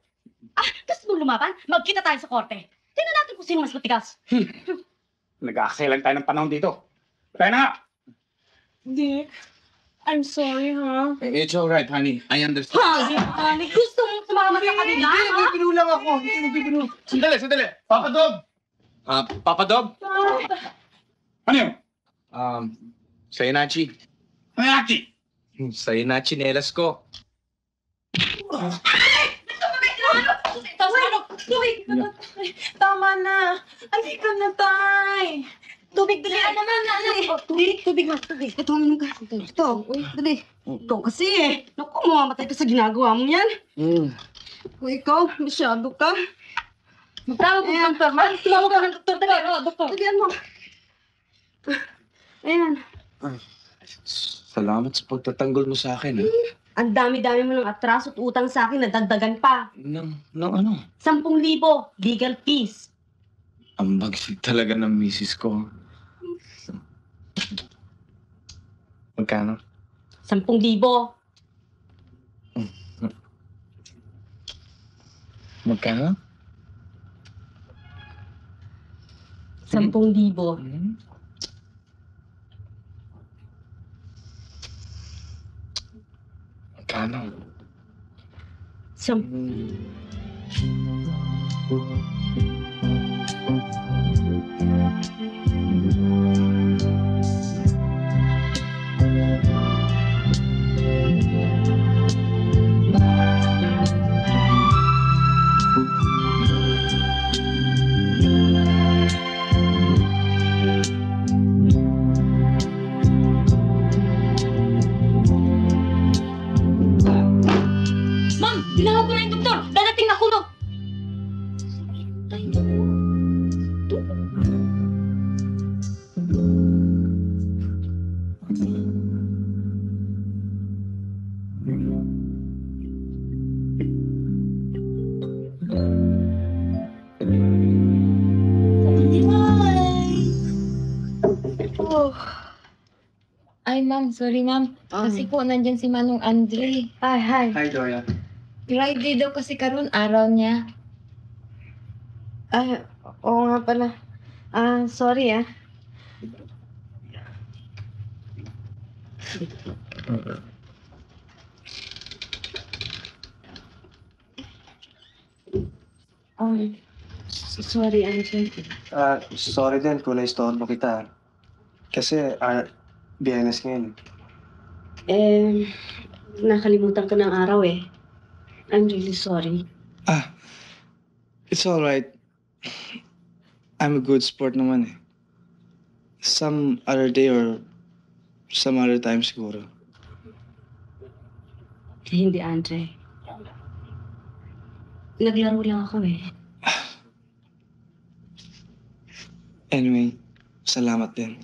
Gusto mong lumaban? Magkita tayo sa korte. Tingnan natin kung sino mas matigas. Nag-aaksaya lang tayo ng panahon dito. Tayo na nga. Dick, I'm sorry, ha? It's alright, honey. I understand. Honey, gusto mong sumama sa kanila, ha? Bibiro lang ako. Hindi bibiro. Sandali. Papa Dog! Papa Dog? Ano yun? Sa'yo na, Chi. Ano yan, Chi? Sa'yo na, chinelas ko. Tama na. Halika na, tay. Tubig, dali. Ano naman, anak? Tubig, ma. Tubig. Ito, ano ka? Ito. Uy, dali. Ikaw kasi Naku, mamamatay ka sa ginagawa mo yan. Uy, ikaw, masyado ka. Magtawag ko ng doktor, ma. Tumawag ka ng doktor. Dali, doktor. Dalian mo. Ayan. Salamat sa pagtatanggol mo sa akin. Ang dami-dami mo ng atraso at utang sa akin, nadagdagan pa. Nang ano? 10,000 legal fees. Ang bagsik talaga ng misis ko. Magkano? 10,000. Magkano? 10,000. Magkano? 10. Ma'am, tinawag ko na yung doktor. Dadating na kuno. Ay, ma'am. Sorry, ma'am. Kasi po, nandyan si Manong Andre. Hi. Hi, Doria. Friday daw kasi karon araw niya. Oo nga pala. Sorry Sorry, Andre. Sorry din kung na-istorbo kita. Kasi, Biyernes ngayon. Nakalimutan ko ng araw I'm really sorry. It's alright. I'm a good sport naman Some other day or some other time siguro. Hindi, Andre. Naglaro lang ako Anyway, salamat din.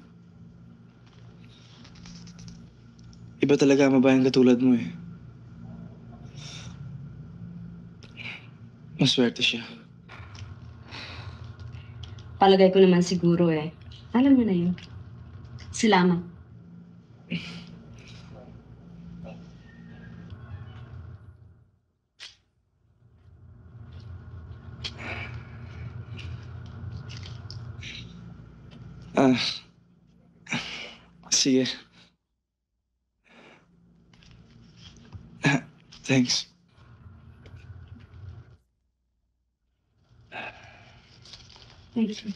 Iba talaga ang babaeng katulad mo Maswerte siya. Palagay ko naman siguro Alam mo na yun. Salamat. Sige. Thanks. Thank you.